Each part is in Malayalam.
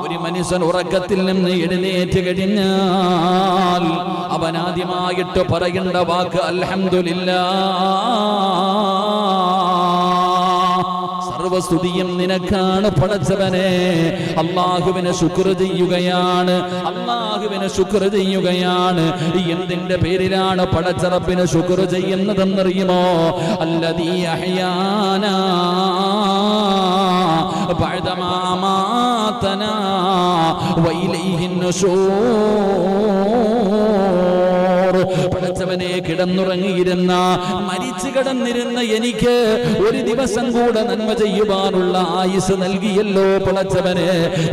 ഒരു മനുഷ്യൻ ഉറക്കത്തിൽ നിന്ന് എഴുന്നേറ്റ് കഴിഞ്ഞാൽ അവൻ ആദ്യമായിട്ട് പറയേണ്ട വാക്ക് അൽഹംദുലില്ലാഹ്. സർവസ്തുതിയും നിനക്കാണ് പടച്ചവനെ. അല്ലാഹുവിനെ ശുക്ർ ചെയ്യുകയാണ്, അല്ലാഹുവിനെ ശുക്ർ ചെയ്യുകയാണ്. എന്തിന്റെ പേരിലാണ് പടച്ചറപ്പിനെ ശുക്ർ ചെയ്യുന്നതെന്നറിയുമോ? അല്ലദീ അഹ്യാനാ ബഅദമാ അമാതനാ വഇലൈഹിൻ നുശൂർ. പടച്ചവനെ, കിടന്നുറങ്ങിയിരുന്ന മരിച്ചു കിടന്നിരുന്ന എനിക്ക് ഒരു ദിവസം കൂടെ നന്മ ചെയ്യുവാനുള്ള ആയുസ് നൽകിയല്ലോ പടച്ചവനെ.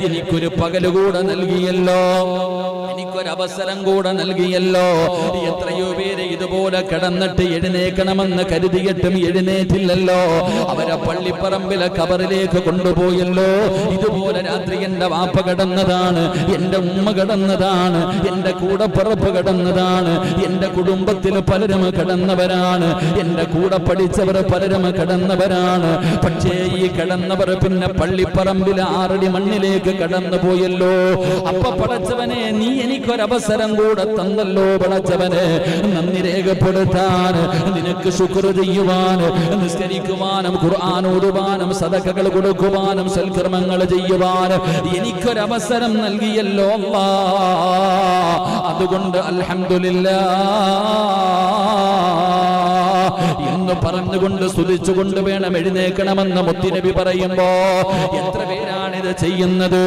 എനിക്കൊരു പകലുകൂടെ നൽകിയല്ലോ, എനിക്കൊരവസരം കൂടെ നൽകിയല്ലോ. എത്രയോ പേര് ഇതുപോലെ കിടന്നിട്ട് എഴുന്നേക്കണമെന്ന് കരുതിയിട്ടും എഴുന്നേറ്റില്ലല്ലോ. അവരെ പള്ളിപ്പറമ്പിലെ കബറിലേക്ക് കൊണ്ടുപോയല്ലോ. ഇതുപോലെ രാത്രി എന്റെ വാപ്പ കിടന്നതാണ്, എന്റെ ഉമ്മ കിടന്നതാണ്, എന്റെ കൂടപ്പിറപ്പ് കിടന്നതാണ്, എന്റെ കുടുംബത്തിൽ പലരും കിടന്നവരാണ്, എന്റെ കൂടെ പഠിച്ചവർ പലരും കിടന്നവരാണ്. പക്ഷേ ഈ കിടന്നവർ പിന്നെ പള്ളിപ്പറമ്പിലെ 6 അടി മണ്ണിലേക്ക് കടന്നു പോയല്ലോ. അപ്പൊ പടച്ചവനെ, നീ എനിക്കൊരവസരം കൂടെ തന്നല്ലോ പടച്ചവനെ. നന്ദി രേഖപ്പെടുത്താൻ, നിനക്ക് ശുക്ർ ചെയ്യുവാൻ, നിസ്കരിക്കുവാനും ഖുർആൻ ഓതുവാനും സദഖകൾ കൊടുക്കുവാനും സൽക്കർമ്മങ്ങൾ ചെയ്യുവാൻ എനിക്കൊരവസരം നൽകിയല്ലോ അല്ലാഹ്. അതുകൊണ്ട് അൽഹംദുലില്ലാഹ് എന്ന് പറഞ്ഞുകൊണ്ട് സ്തുതിച്ചുകൊണ്ട് വേണം എഴുന്നേക്കണമെന്ന് മുത്തുനബി പറയുമ്പോ എത്ര പേരാണിത് ചെയ്യുന്നത്?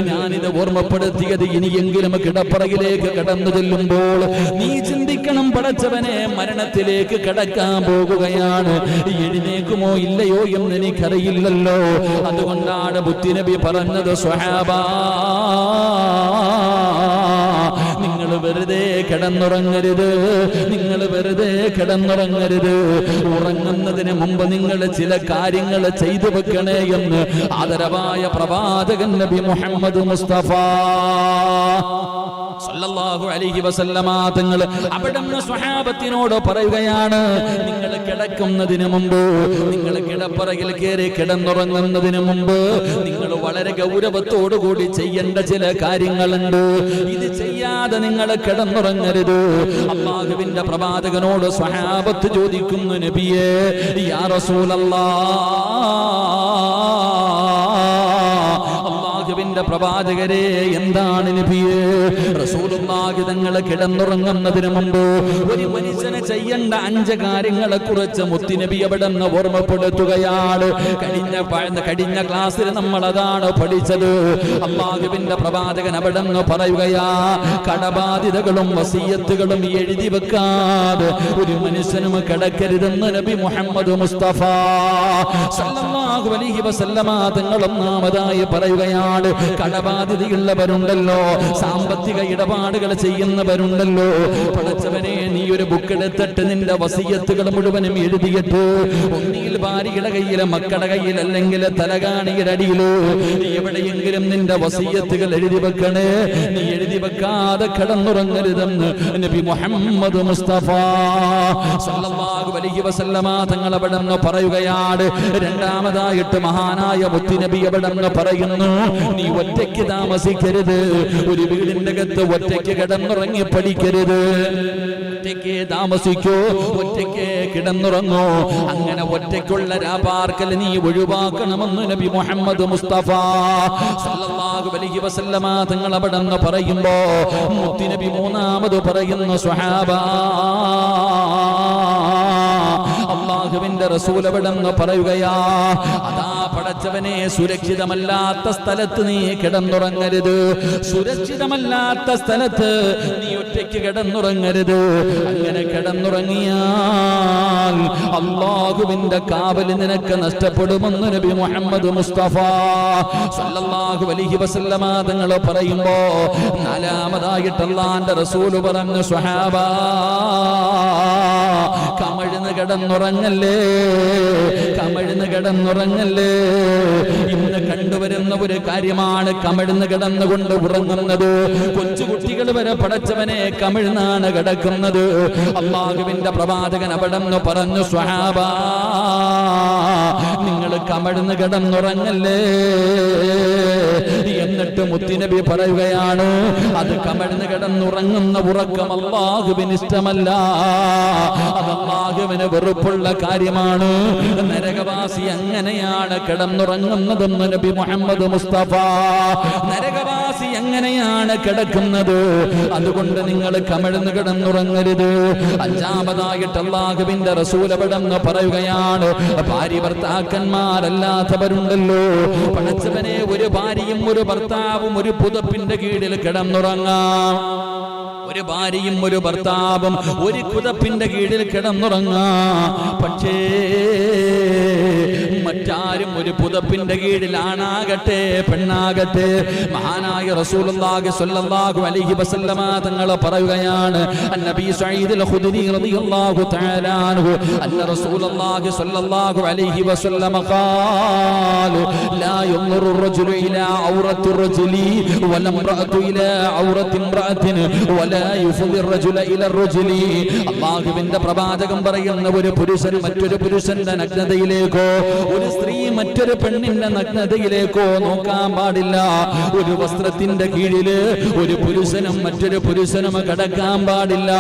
ഞാനിത് ഓർമ്മപ്പെടുത്തിയത് ഇനിയെങ്കിലും കിടപ്പറയിലേക്ക് കടന്നു ചെല്ലുമ്പോൾ നീ ചിന്തിക്കണം, പടച്ചവനെ, മരണത്തിലേക്ക് കടക്കാൻ പോകുകയാണ്, എഴുന്നേക്കുമോ ഇല്ലയോ എന്ന് എനിക്കറിയില്ലല്ലോ. അതുകൊണ്ടാണ് മുത്തുനബി പറഞ്ഞത്, സ്വഹാബാ, നിങ്ങൾ വെറുതെ കിടന്നുറങ്ങരുത്, നിങ്ങൾ വെറുതെ കിടന്നുറങ്ങരുത്. ഉറങ്ങുന്നതിന് മുമ്പ് നിങ്ങൾ ചില കാര്യങ്ങൾ ചെയ്തു വെക്കണേ എന്ന് ആദരവായ പ്രവാചകൻ നബി മുഹമ്മദ് മുസ്തഫ സല്ലല്ലാഹു അലൈഹി വസല്ലമ തങ്ങൾ അവിടുന്ന് സ്വഹാബത്തിനോട് പറയുകയാണ്, നിങ്ങൾ കിടക്കുന്നതിന് മുമ്പ്, നിങ്ങൾ കിടപ്പറയിൽ കയറി കിടന്നുറങ്ങുന്നതിന് മുമ്പ് നിങ്ങൾ വളരെ ഗൗരവത്തോടുകൂടി ചെയ്യേണ്ട ചില കാര്യങ്ങളുണ്ട്. ഇത് ചെയ്യാതെ നിങ്ങൾ കിടന്നുറങ്ങരുത്. അല്ലാഹുവിന്റെ പ്രവാചകനോട് സ്വഹാബത്ത് ചോദിക്കുന്നു, നബിയേ, യാ റസൂലല്ലാഹ്, അല്ലാഹുവിന്റെ പ്രവാചകരെ, എന്താണ് നബിയേ? റസൂലുള്ളാഹി തങ്ങൾ കിടന്നുറങ്ങുന്നതിന് മുമ്പ് ഒരു മനുഷ്യനെ ചെയ്യേണ്ട 5 കാര്യങ്ങളെ കുറിച്ച് മുത്തുനബി അവിടുന്ന് ഓർമ്മപ്പെടുത്തുകയാണ്. കഴിഞ്ഞ ക്ലാസ്സിൽ നമ്മൾ അതാണ് പഠിച്ചത്. അല്ലാഹുവിന്റെ പ്രവാചകൻ അവിടുന്ന് പറയുകയാ, കടബാധ്യതകളും വസിയത്തുകളും എഴുതി വെക്കാതെ ഒരു മനുഷ്യനും കിടക്കരുതെന്ന് നബി മുഹമ്മദ് മുസ്തഫ സല്ലല്ലാഹു അലൈഹി വസല്ലമ തങ്ങൾ ഒന്നാമതായി പറയുകയാണ്. കടബാധ്യതയുള്ളവരുണ്ടല്ലോ, സാമ്പത്തിക ഇടപാടുകൾ ചെയ്യുന്നവരുണ്ടല്ലോ, പടച്ചവനെ, നീ ഒരു ബുക്ക് എടുത്തിട്ട് നിന്റെ വസിയത്തുകൾ മുഴുവനും എഴുതിയിട്ട് ഒന്നിയിൽ ഭാര്യയുടെ കയ്യിൽ, മക്കളുടെ കയ്യിൽ, അല്ലെങ്കിൽ തലകാണിയുടെ അടിയിലോ എവിടെയെങ്കിലും നിന്റെ വസിയത്തുകൾ എഴുതി വെക്കണേ. നീ എഴുതി വെക്കാതെ കിടന്നുറങ്ങരുതെന്ന് നബി മുഹമ്മദ് മുസ്തഫ സല്ലല്ലാഹു അലൈഹി വസല്ലമ തങ്ങൾ അവിടുന്ന് പറയുകയാണ്. രണ്ടാമതായിട്ട് മഹാനായ മുത്തുനബി അവിടുന്ന് പറയുന്നു, നീ ഒറ്റയ്ക്ക് താമസിക്കരുത്, ഒരു വീടിന്റെ അകത്ത് ഒറ്റയ്ക്ക് കിടന്നുറങ്ങി പഠിക്കരുത്. ഒറ്റയ്ക്ക് താമസിക്കോ, ഒറ്റയ്ക്ക് കിടന്നുറങ്ങോ. അങ്ങനെ ഒറ്റയ്ക്കുള്ള രാപാർക്കൽ നീ ഒഴിവാക്കണമെന്ന് നബി മുഹമ്മദ് മുസ്തഫ സല്ലല്ലാഹു അലൈഹി വസല്ലമ തങ്ങൾ അവിടുന്ന് പറയുമ്പോ മുത്തുനബി മൂന്നാമത് പറയുന്നു, സ്വഹാബാ, അല്ലാഹുവിന്റെ റസൂൽ അവിടുന്ന് പറയുകയാ, അതാ പടച്ചവനെ, സുരക്ഷിതമല്ലാത്ത സ്ഥലത്ത് നീ കിടന്നുറങ്ങരുത്. സുരക്ഷിതമല്ലാത്ത സ്ഥലത്ത് നീ ഒറ്റയ്ക്ക് കിടന്നുറങ്ങരുത്. അങ്ങനെ കിടന്നുറങ്ങിയാൽ അല്ലാഹുവിന്റെ കാവൽ നിനക്ക് നഷ്ടപ്പെടുമെന്ന് നബി മുഹമ്മദ് മുസ്തഫ സല്ലല്ലാഹു അലൈഹി വസല്ലമ തങ്ങൾ പറയുമ്പോ നാലാമതായിട്ട് അല്ലാഹുവിന്റെ റസൂൽ പറഞ്ഞു, സ്വഹാബാ, കമഴ്ന്ന് വാർന്ന് കിടന്നുറങ്ങല്ലേ, കമഴ്ന്ന് കിടന്നുറങ്ങല്ലേ. ഇന്ന് കണ്ടുവരുന്ന ഒരു കാര്യമാണ് കമഴ്ന്ന് കിടന്നുകൊണ്ട് ഉറങ്ങുന്നത്. കൊച്ചുകുട്ടികൾ വരെ പടച്ചവനെ കമിഴ്ന്നാണ് കിടക്കുന്നത്. അല്ലാഹുവിന്റെ പ്രവാചകൻ അവിടെന്ന് പറഞ്ഞു, സ്വഹാബ നിങ്ങൾ കമഴ്ന്ന് കിടന്നുറങ്ങല്ലേ. എന്നിട്ട് മുത്തുനബി പറയുകയാണ്, അത് കമഴ്ന്ന് കിടന്നുറങ്ങുന്ന ഉറക്കം അല്ലാഹുവിന് ഇഷ്ടമല്ല, അത് അല്ലാഹുവിന് വെറുപ്പുള്ള കാര്യമാണ്. നരകവാസി അങ്ങനെയാണ് കിടന്നുറങ്ങുന്നതെന്ന് നബി മുഹമ്മദ് മുസ്തഫ. നരകവാസി എങ്ങനെയാണ് കിടക്കുന്നത്, അതുകൊണ്ട് നിങ്ങൾ കമഴ്ന്ന് കിടന്നുറങ്ങരുത്. അഞ്ചാമതായിട്ട് അല്ലാഹുവിന്റെ റസൂൽ അവിടെന്ന് പറയുകയാണ്, ഭാര്യ ഭർത്താക്കന്മാരല്ലാത്തവരുണ്ടല്ലോ, പടച്ചവനെ ഒരു ഭാര്യയും ഒരു ഭർത്താവും ഒരു പുതപ്പിന്റെ കീഴിൽ കിടന്നുറങ്ങാം. ഒരു ഭാര്യയും ഒരു ഭർത്താവും ഒരു പുതപ്പിന്റെ കീഴിൽ കിടന്നുറങ്ങാം. പക്ഷേ മറ്റാരും ഒരു പുതപ്പിന്റെ കീഴിൽ ആണാകട്ടെ പെണ്ണാകട്ടെ. മഹാനായ റസൂലുള്ളാഹി സ്വല്ലല്ലാഹു അലൈഹി വസല്ലമ തങ്ങൾ പറയുകയാണ്, നബി സഈദ് അൽ ഖുദരി റളിയല്ലാഹു തആല അൻഹു അന്ന റസൂലുള്ളാഹി സ്വല്ലല്ലാഹു അലൈഹി വസല്ലമ ഖാല ലാ യൻദുറു റജുലു ഇലാ ഔറത്തി റജുലി വല ഇംറഅതു ഇലാ ഔറത്തി ഇംറഅത്തിൻ വലാ യുഫദി റജുല ഇലാ റജുലി. അല്ലാഹുവിന്റെ പ്രവാചകൻ പറയുന്ന, ഒരു പുരുഷൻ മറ്റൊരു പുരുഷന്റെ നഗ്നതയിലേക്കോ ഒരു സ്ത്രീ മറ്റൊരു പെണ്ണിന്റെ നഗ്നതയിലേക്കോ നോക്കാൻ പാടില്ല. ഒരു വസ്ത്രത്തിന്റെ കീഴില് ഒരു പുരുഷനും മറ്റൊരു പുരുഷനും കടക്കാൻ പാടില്ല.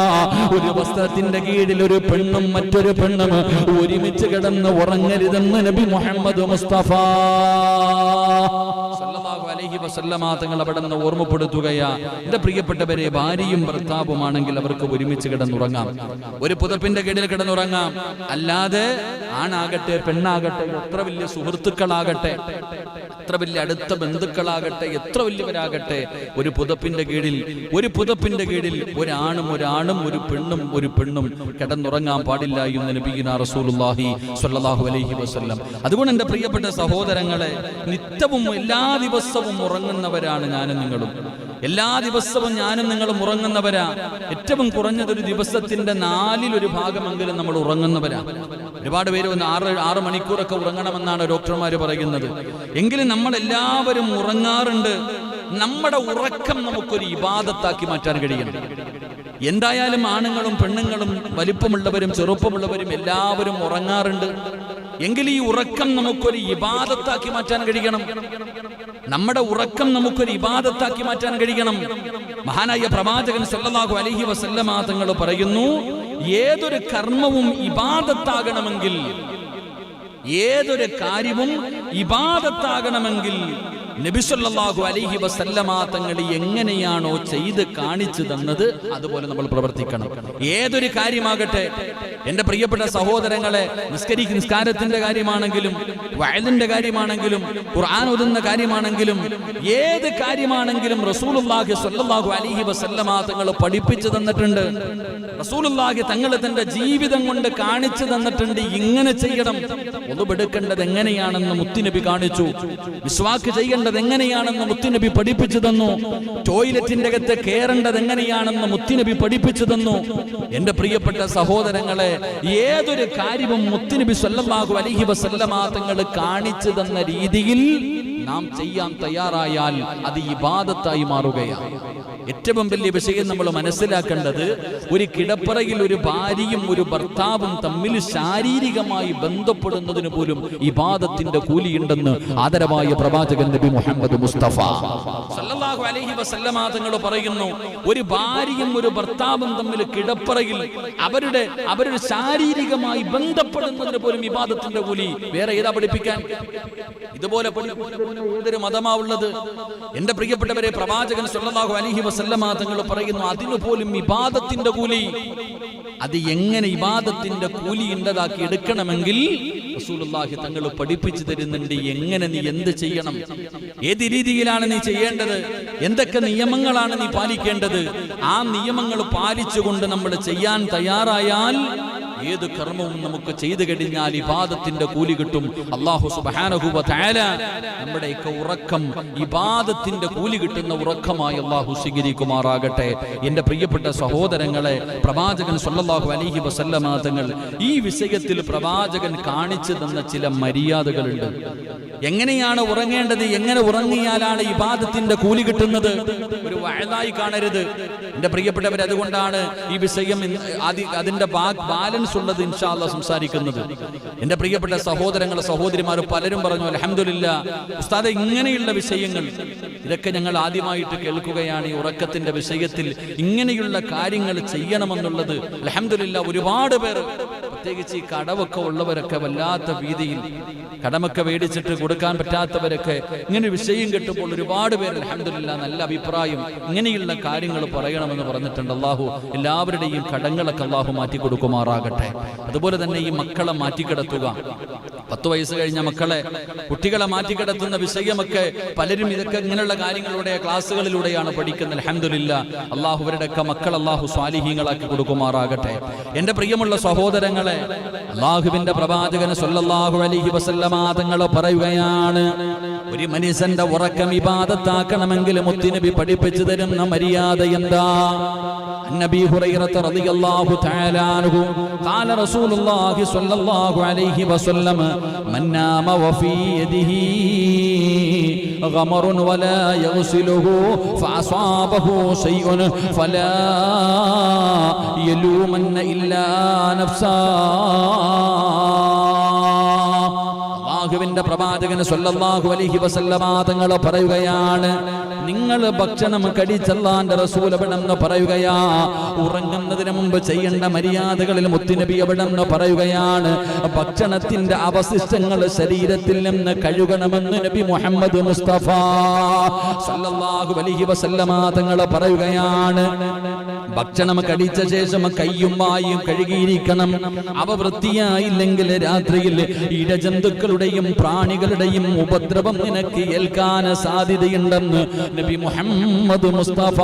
ഒരു വസ്ത്രത്തിന്റെ കീഴിൽ ഒരു പെണ്ണും മറ്റൊരു പെണ്ണും ഒരുമിച്ച് കിടന്ന് ഉറങ്ങരുതെന്ന് നബി മുഹമ്മദ് മുസ്തഫ സല്ലല്ലാഹു അലൈഹി വസല്ലമ തങ്ങൾ അവിടെ നിന്ന് ഓർമ്മപ്പെടുത്തുകയാ. എന്റെ പ്രിയപ്പെട്ടവരെ, ഭാര്യയും ഭർത്താവുമാണെങ്കിൽ അവർക്ക് ഒരുമിച്ച് കിടന്നുറങ്ങാം, ഒരു പുതപ്പിന്റെ കീഴിൽ കിടന്നുറങ്ങാം. അല്ലാതെ ആണാകട്ടെ പെണ്ണാകട്ടെ, എത്ര വലിയ സുഹൃത്തുക്കളാകട്ടെ, എത്ര വലിയ അടുത്ത ബന്ധുക്കളാകട്ടെ, എത്ര വലിയവരാകട്ടെ, ഒരു പുതപ്പിന്റെ കീഴിൽ ഒരാണും ഒരു പെണ്ണും കിടന്നുറങ്ങാൻ പാടില്ല എന്ന് നബിയുനാ റസൂലുള്ളാഹി സ്വല്ലല്ലാഹു അലൈഹി വസല്ലം. അതുകൊണ്ട് എന്റെ പ്രിയപ്പെട്ട സഹോദരങ്ങളെ, നിത്യവും എല്ലാ ദിവസവും ഉറങ്ങുന്നവരാണ് ഞാനും നിങ്ങളും. എല്ലാ ദിവസവും ഞാനും നിങ്ങളും ഉറങ്ങുന്നവരാ. ഏറ്റവും കുറഞ്ഞതൊരു ദിവസത്തിന്റെ 4/1 ഭാഗമെങ്കിലും നമ്മൾ ഉറങ്ങുന്നവരാ. ഒരുപാട് പേര് 6 മണിക്കൂറൊക്കെ ഉറങ്ങണമെന്നാണ് ഡോക്ടർമാർ പറയുന്നത്. എങ്കിലും നമ്മൾ എല്ലാവരും ഉറങ്ങാറുണ്ട്. നമ്മുടെ ഉറക്കം നമുക്കൊരു ഇബാദത്താക്കി മാറ്റാൻ കഴിയണം. എന്തായാലും ആണുങ്ങളും പെണ്ണുങ്ങളും വലിപ്പമുള്ളവരും ചെറുപ്പമുള്ളവരും എല്ലാവരും ഉറങ്ങാറുണ്ട്. എങ്കിൽ ഈ ഉറക്കം നമുക്കൊരു ഇബാദത്താക്കി മാറ്റാൻ കഴിയണം. നമ്മുടെ ഉറക്കം നമുക്കൊരു ഇബാദത്താക്കി മാറ്റാൻ കഴിയണം. മഹാനായ പ്രവാചകൻ സല്ലല്ലാഹു അലൈഹി വസല്ലമ തങ്ങൾ പറയുന്നു, ഏതൊരു കർമ്മവും ഇബാദത്താകണമെങ്കിൽ, ഏതൊരു കാര്യവും ഇബാദത്താകണമെങ്കിൽ നബി സല്ലല്ലാഹു അലൈഹി വസല്ലമ തങ്ങൾ എങ്ങനെയാണോ ചെയ്ത് കാണിച്ചു തന്നത് അതുപോലെ നമ്മൾ പ്രവർത്തിക്കണം. ഏതൊരു കാര്യമാകട്ടെ, എന്റെ പ്രിയപ്പെട്ട സഹോദരങ്ങളെ, നിസ്കാരത്തിന്റെ കാര്യമാണെങ്കിലും വഅദിന്റെ കാര്യമാണെങ്കിലും ഖുർആൻ ഓതുന്ന കാര്യമാണെങ്കിലും ഏത് കാര്യമാണെങ്കിലും റസൂലുള്ളാഹി സ്വല്ലല്ലാഹു അലൈഹി വസല്ലമ തങ്ങൾ പഠിപ്പിച്ചു തന്നിട്ടുണ്ട്. റസൂലുള്ളാഹി തങ്ങൾ തന്റെ ജീവിതം കൊണ്ട് കാണിച്ചു തന്നിട്ടുണ്ട്. ഇങ്ങനെ ചെയ്യണം. ഒതുബെടുക്കേണ്ടത് എങ്ങനെയാണെന്ന് മുത്തുനബി കാണിച്ചു. മിസ്വാക്ക് ചെയ്യേണ്ടത് എങ്ങനെയാണെന്ന് മുത്തുനബി പഠിപ്പിച്ചു തന്നു. ടോയ്ലറ്റിന്റെ അകത്ത് കയറേണ്ടത് എങ്ങനെയാണെന്ന് മുത്തുനബി പഠിപ്പിച്ചു തന്നു. എന്റെ പ്രിയപ്പെട്ട സഹോദരങ്ങളെ, ഏതൊരു കാര്യവും മുത്തുനബി സല്ലല്ലാഹു അലൈഹി വസല്ലമ തങ്ങൾ കാണിച്ചു തന്ന രീതിയിൽ നാം ചെയ്യാൻ തയ്യാറായാൽ അത് ഇബാദത്തായി മാറുകയാണ്. ഏറ്റവും വലിയ വിഷയം നമ്മൾ മനസ്സിലാക്കേണ്ടത്, ഒരു കിടപ്പറയിൽ ഒരു ഭാര്യയും ഒരു ഭർത്താവും തമ്മിൽ ശാരീരികമായി ബന്ധപ്പെടുന്നതിന് പോലും ഇബാദത്തിന്റെ കൂലിയുണ്ടെന്ന് ആദരവായ പ്രവാചകൻ നബി മുഹമ്മദ് മുസ്തഫ സല്ലല്ലാഹു അലൈഹി വസല്ലമ തങ്ങൾ പറയുന്നു, ഒരു ഭാര്യയും ഒരു ഭർത്താവും തമ്മിൽ കിടപ്പറയിൽ അവരുടെ ശാരീരികമായി ബന്ധപ്പെടുന്നതിന് പോലും ഇബാദത്തിന്റെ കൂലി. വേറെ ഏതാ പഠിപ്പിക്കാൻ? ഇതുപോലെ ഏതൊരു മതമാവുള്ളത്? എന്റെ പ്രിയപ്പെട്ടവരെ, പ്രവാചകൻ സല്ലല്ലാഹു അലൈഹി വസല്ലമ തങ്ങൾ പറയുന്നു, അതിനു പോലും ഇബാദത്തിന്റെ കൂലി. അത് എങ്ങനെ ഇബാദത്തിന്റെ കൂലി ഉണ്ടതാക്കി എടുക്കണമെങ്കിൽ റസൂലുള്ളാഹി തങ്ങൾ പഠിപ്പിച്ചു തരുന്നുണ്ട്. എങ്ങനെ നീ എന്ത് ചെയ്യണം, ഏത് രീതിയിലാണ് നീ ചെയ്യേണ്ടത്, എന്തൊക്കെ നിയമങ്ങളാണ് നീ പാലിക്കേണ്ടത്. ആ നിയമങ്ങൾ പാലിച്ചുകൊണ്ട് നമ്മൾ ചെയ്യാൻ തയ്യാറായാൽ ഏത് കർമ്മവും നമുക്ക് ചെയ്തു കഴിഞ്ഞാൽ ഇബാദത്തിന്റെ കൂലി കിട്ടും. അല്ലാഹു സുബ്ഹാനഹു വ തആല നമ്മുടെയൊക്കെ ഉറക്കം ഇബാദത്തിന്റെ കൂലി കിട്ടുന്ന ഉറക്കമായി അല്ലാഹു സ്വീകരിക്കുമാറാകട്ടെ. എന്റെ പ്രിയപ്പെട്ട സഹോദരങ്ങളെ, പ്രവാചകൻ സ്വല്ലല്ലാഹു അലൈഹി വസല്ലമ തങ്ങൾ ഈ വിഷയത്തിൽ പ്രവാചകൻ കാണിച്ചു തന്ന ചില മര്യാദകളുണ്ട്. എങ്ങനെയാണ് ഉറങ്ങേണ്ടത്, എങ്ങനെ ഉറങ്ങിയാലാണ് ഇബാദത്തിന്റെ കൂലി കിട്ടുന്നത്, ഒരു വഅദായി കാണരുത് എന്റെ പ്രിയപ്പെട്ടവർ. അതുകൊണ്ടാണ് ഈ വിഷയം അതിന്റെ ബാലൻസ് ഉള്ളത് ഇൻഷാ അല്ലാഹ് സംസാരിക്കുന്നത്. എന്റെ പ്രിയപ്പെട്ട സഹോദരങ്ങളെ, സഹോദരിമാർ പലരും പറഞ്ഞു, അൽഹംദുലില്ലാ ഉസ്താദേ ഇങ്ങനെയുള്ള വിഷയങ്ങൾ ഇതൊക്കെ ഞങ്ങൾ ആദ്യമായിട്ട് കേൾക്കുകയാണ്. ഈ ഉറക്കത്തിന്റെ വിഷയത്തിൽ ഇങ്ങനെയുള്ള കാര്യങ്ങൾ ചെയ്യണമെന്നുള്ളത് അൽഹംദുലില്ലാ ഒരുപാട് പേർ, പ്രത്യേകിച്ച് ഈ കടമൊക്കെ ഉള്ളവരൊക്കെ വല്ലാത്ത ഭീതിയിൽ, കടമൊക്കെ മേടിച്ചിട്ട് കൊടുക്കാൻ പറ്റാത്തവരൊക്കെ ഇങ്ങനെ വിഷയം കിട്ടുമ്പോൾ ഒരുപാട് പേര് അൽഹംദുലില്ലാ നല്ല അഭിപ്രായം, ഇങ്ങനെയുള്ള കാര്യങ്ങൾ പറയണമെന്ന് പറഞ്ഞിട്ടുണ്ട്. അല്ലാഹു എല്ലാവരുടെയും കടങ്ങളൊക്കെ അല്ലാഹു മാറ്റി കൊടുക്കുമാറാകട്ടെ. അതുപോലെ തന്നെ ഈ മക്കളെ മാറ്റിക്കിടത്തുക, 10 വയസ്സ് കഴിഞ്ഞ മക്കളെ, കുട്ടികളെ മാറ്റിക്കിടത്തുന്ന വിഷയമൊക്കെ പലരും ഇതൊക്കെ ഇങ്ങനെയുള്ള കാര്യങ്ങളുടെ ക്ലാസ്സുകളിലൂടെയാണ് പഠിക്കുന്നത്. അൽഹംദുലില്ലാ അല്ലാഹു അവരുടെയൊക്കെ മക്കൾ അല്ലാഹു സ്വാലിഹീങ്ങളാക്കി കൊടുക്കുമാറാകട്ടെ. എന്റെ പ്രിയമുള്ള സഹോദരങ്ങളെ, അല്ലാഹുവിന്റെ പ്രവാചകൻ സ്വല്ലല്ലാഹു അലൈഹി വസല്ലമ തങ്ങൾ പറയുകയാണ്, ഒരു മനുഷ്യന്റെ ഉറക്കം ഇബാദത്താക്കണമെങ്കിൽ മുത്തുനബി പഠിപ്പിച്ചു തരുന്ന മര്യാദ എന്താ? നബി ഹുറൈറ റളിയല്ലാഹു തആല അൻഹു ഖാല റസൂലുള്ളാഹി സ്വല്ലല്ലാഹു അലൈഹി വസല്ലം മൻ നാമ വഫീ യദിഹി ഗമറുൻ വലാ യഗ്സിലുഹു ഫഅസാബഹു ശൈഉൻ ഫലാ യലൂമന്ന ഇല്ലാ നഫ്സാ. അല്ലാഹുവിന്റെ പ്രവാചകൻ സ്വല്ലല്ലാഹു അലൈഹി വസല്ലമ തങ്ങൾ പറയുകയാണ്, നിങ്ങൾ ഭക്ഷണം കഴിച്ചല്ലാന്റെ റസൂൽ എവിടെന്ന് പറയുകയാ, ഉറങ്ങുന്നതിന് മുമ്പ് ചെയ്യേണ്ട മര്യാദകളിൽ മുത്തുനബി എവിടെന്ന് പറയുകയാണ്, ഭക്ഷണത്തിന്റെ അവശിഷ്ടങ്ങൾ ശരീരത്തിൽ നിന്ന് കഴുകണമെന്ന് നബി മുഹമ്മദ് മുസ്തഫ സ്വല്ലല്ലാഹു അലൈഹി വസല്ലമ തങ്ങൾ പറയുകയാണ്. ഭക്ഷണം കഴിച്ച ശേഷം കയ്യും വായും കഴുകിയിരിക്കണം. അവ വൃത്തിയായില്ലെങ്കിൽ രാത്രിയിൽ ഇടജന്തുക്കളുടെയും പ്രാണികളുടെയും ഉപദ്രവം നിനക്ക് ഏൽക്കാൻ സാധ്യതയുണ്ടെന്ന് നബി മുഹമ്മദ് മുസ്തഫ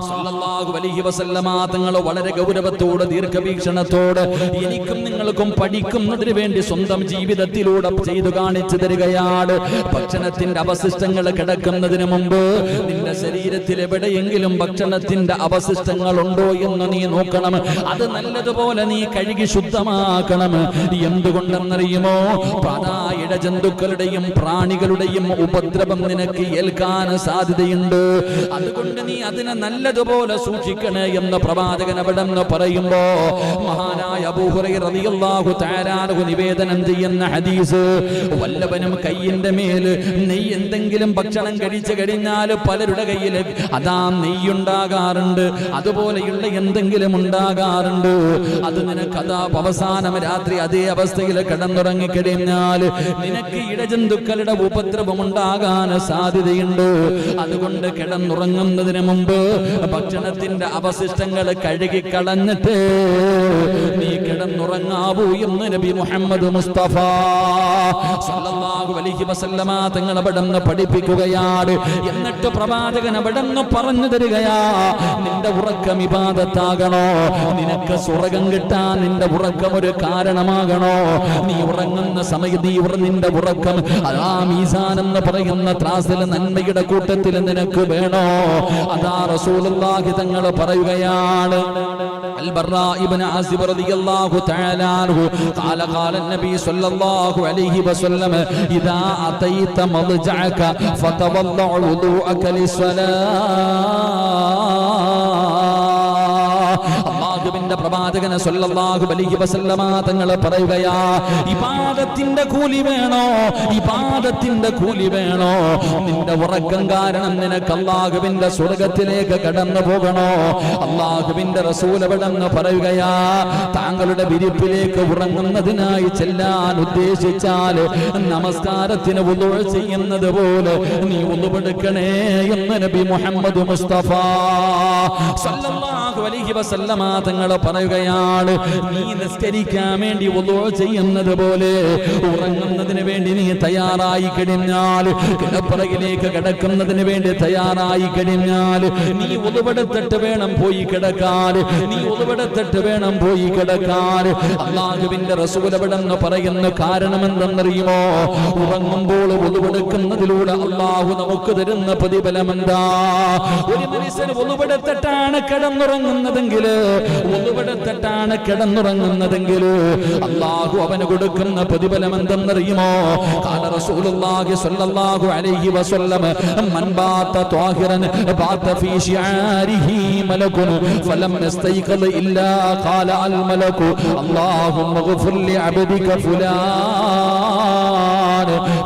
സല്ലല്ലാഹു അലൈഹി വസല്ലമ തങ്ങൾ വളരെ ഗൗരവത്തോടെ ദീർഘവീക്ഷണത്തോടെ എനിക്കും നിങ്ങൾക്കും പഠിക്കുന്നതിന് വേണ്ടി സ്വന്തം ജീവിതത്തിലൂടെ ചെയ്തു കാണിച്ചു തരികയാണ്. ഭക്ഷണത്തിന്റെ അവശിഷ്ടങ്ങൾ കിടക്കുന്നതിന് മുമ്പ് നിന്റെ ശരീരത്തിൽ എവിടെയെങ്കിലും ഭക്ഷണത്തിന്റെ അവശിഷ്ടങ്ങൾ ഉണ്ടോ എന്ന് നീ നോക്കണം. അത് നല്ലതുപോലെ നീ കഴുകി ശുദ്ധമാക്കണം. എന്തുകൊണ്ടെന്നറിയുമോ? ഇടജന്തുക്കളുടെയും പ്രാണികളുടെയും ഉപദ്രവം നിനക്ക് ഏൽക്കാൻ സാധ്യതയുണ്ട്. അതുകൊണ്ട് നീ അതിനെ നല്ലതുപോലെ സൂക്ഷിക്കണേ എന്ന് പ്രവാചകൻ അവിടെ നിന്ന് പറയുമ്പോ മഹാനായ അബൂ ഹുറൈറ റളിയല്ലാഹു തആല അൻഹു നിവേദനം ചെയ്യുന്ന ഹദീസ്, വല്ലവനും കയ്യിന്റെ മേൽ നെയ്യ് എന്തെങ്കിലും ഭക്ഷണം കഴിച്ചു കഴിഞ്ഞാൽ പലരുടെ കയ്യിൽ അതാ നെയ്യുണ്ടാകാറുണ്ട്, അതുപോലെയുള്ള എന്തെങ്കിലും ഉണ്ടാകാറുണ്ട്. അത് നിനക്ക് അതാ അവസാനം രാത്രി അതേ അവസ്ഥയിൽ കിടന്നുറങ്ങിക്കഴിഞ്ഞാൽ നിനക്ക് ഇടജന്തുക്കളുടെ ഉപദ്രവം ഉണ്ടാകാൻ സാധ്യതയുണ്ട്. അതുകൊണ്ട് കിടന്നുറങ്ങുന്നതിന് മുമ്പ് ഭക്ഷണത്തിന്റെ അവശിഷ്ടങ്ങൾ കഴുകിക്കളഞ്ഞിട്ട് നീ കിടന്നുറങ്ങാവൂ എന്ന് നബി മുഹമ്മദ് മുസ്തഫ സല്ലല്ലാഹു അലൈഹി വസല്ലമ തങ്ങൾ അവിടുന്ന് പഠിപ്പിക്കുകയാണ്. എന്നിട്ട് പ്രവാചകൻ അവിടുന്ന് പറഞ്ഞു തരികയാ, നിന്റെ ഉറക്കം ഇബാദത്താകണോ? നിനക്ക് സ്വർഗ്ഗം കിട്ടാൻ നിന്റെ ഉറക്കം ഒരു കാരണമാകണോ? നീ ഉറങ്ങുന്ന സമയത്ത് നിന്റെ ഉറക്കം അതാ മീസാൻ എന്ന് പറയുന്ന ത്രാസിൽ നന്മയുടെ കൂട്ടത്തിൽ നിനക്ക് വേണോ? അതാ റസൂലുള്ളാഹി തങ്ങൾ പറയുകയാണ്, البراء بن عازب رضي الله تعالى عنه قال قال النبي صلى الله عليه وسلم إذا أتيت مضجعك فتوضع وضوءك للصلاة. അല്ലാഹുവിന്റെ പ്രവാചകൻ സ്വല്ലല്ലാഹു അലൈഹി വസല്ലമ തങ്ങൾ പറയുകയാ, ഇബാദത്തിന്റെ കൂലി വേണോ? ഇബാദത്തിന്റെ കൂലി വേണോ? നിന്റെ ഉറക്കം കാരണം നിനക്ക് അല്ലാഹുവിന്റെ സ്വർഗ്ഗത്തിലേക്ക് കടന്നു പോകണോ? അല്ലാഹുവിന്റെ റസൂൽ അവിടെന്ന് പറയുകയാ, താങ്കളുടെ വിരിപ്പിലേക്ക് ഉറങ്ങുന്നതിനായി ചെല്ലാൻ ഉദ്ദേശിച്ചാൽ നമസ്കാരത്തിന് വുളൂ ചെയ്യുന്നത് പോലെ നീ വുളൂ എടുക്കണേ എന്ന് നബി മുഹമ്മദ് മുസ്തഫ സല്ലല്ലാഹു അലൈഹി വസല്ലമ തങ്ങൾ പറയുകയാണ്, നീ നിസ്കരിക്കാൻ വേണ്ടി വുളൂ ചെയ്യുന്നത് പോലെ ഉറങ്ങുന്നതിന് വേണ്ടി നീ തയ്യാറായി കഴിഞ്ഞാൽ, കിടപ്പറയിലേക്ക് കിടക്കുന്നതിന് വേണ്ടി തയ്യാറായി കഴിഞ്ഞാൽ നീ ഉളുവെടുത്തിട്ട് വേണം പോയി കിടക്കാൻ, നീ ഉളുവെടുത്തിട്ട് വേണം പോയി കിടക്കാൻ. അല്ലാഹുവിന്റെ റസൂൽ അവിടെന്ന് പറയുന്ന കാരണം എന്തെന്നറിയുമോ? ഉറങ്ങുമ്പോൾ ഉളുവെടുക്കുന്നതിലൂടെ അല്ലാഹു നമുക്ക് തരുന്ന പ്രതിഫലം എന്താ? ഒരു മനുഷ്യൻ ഉളുവെടുത്തിട്ടാണ് കിടന്നുറങ്ങുന്നതെങ്കിൽ അല്ലാഹു അവന് കൊടുക്കുന്ന പ്രതിഫലം എന്തെന്നറിയുമോ? ഖാല റസൂലുള്ളാഹി സ്വല്ലല്ലാഹു അലൈഹി വസല്ലം, മൻ ബാത ത്വാഹിറൻ ബാത ഫീ ശിആരിഹി മലകുൻ ഫലം യസ്തൈഖൽ ഇല്ലാ ഖാല അൽ മലകു അല്ലാഹുമ്മഗ്ഫിർ ലി അബ്ദിക ഫുലാൻ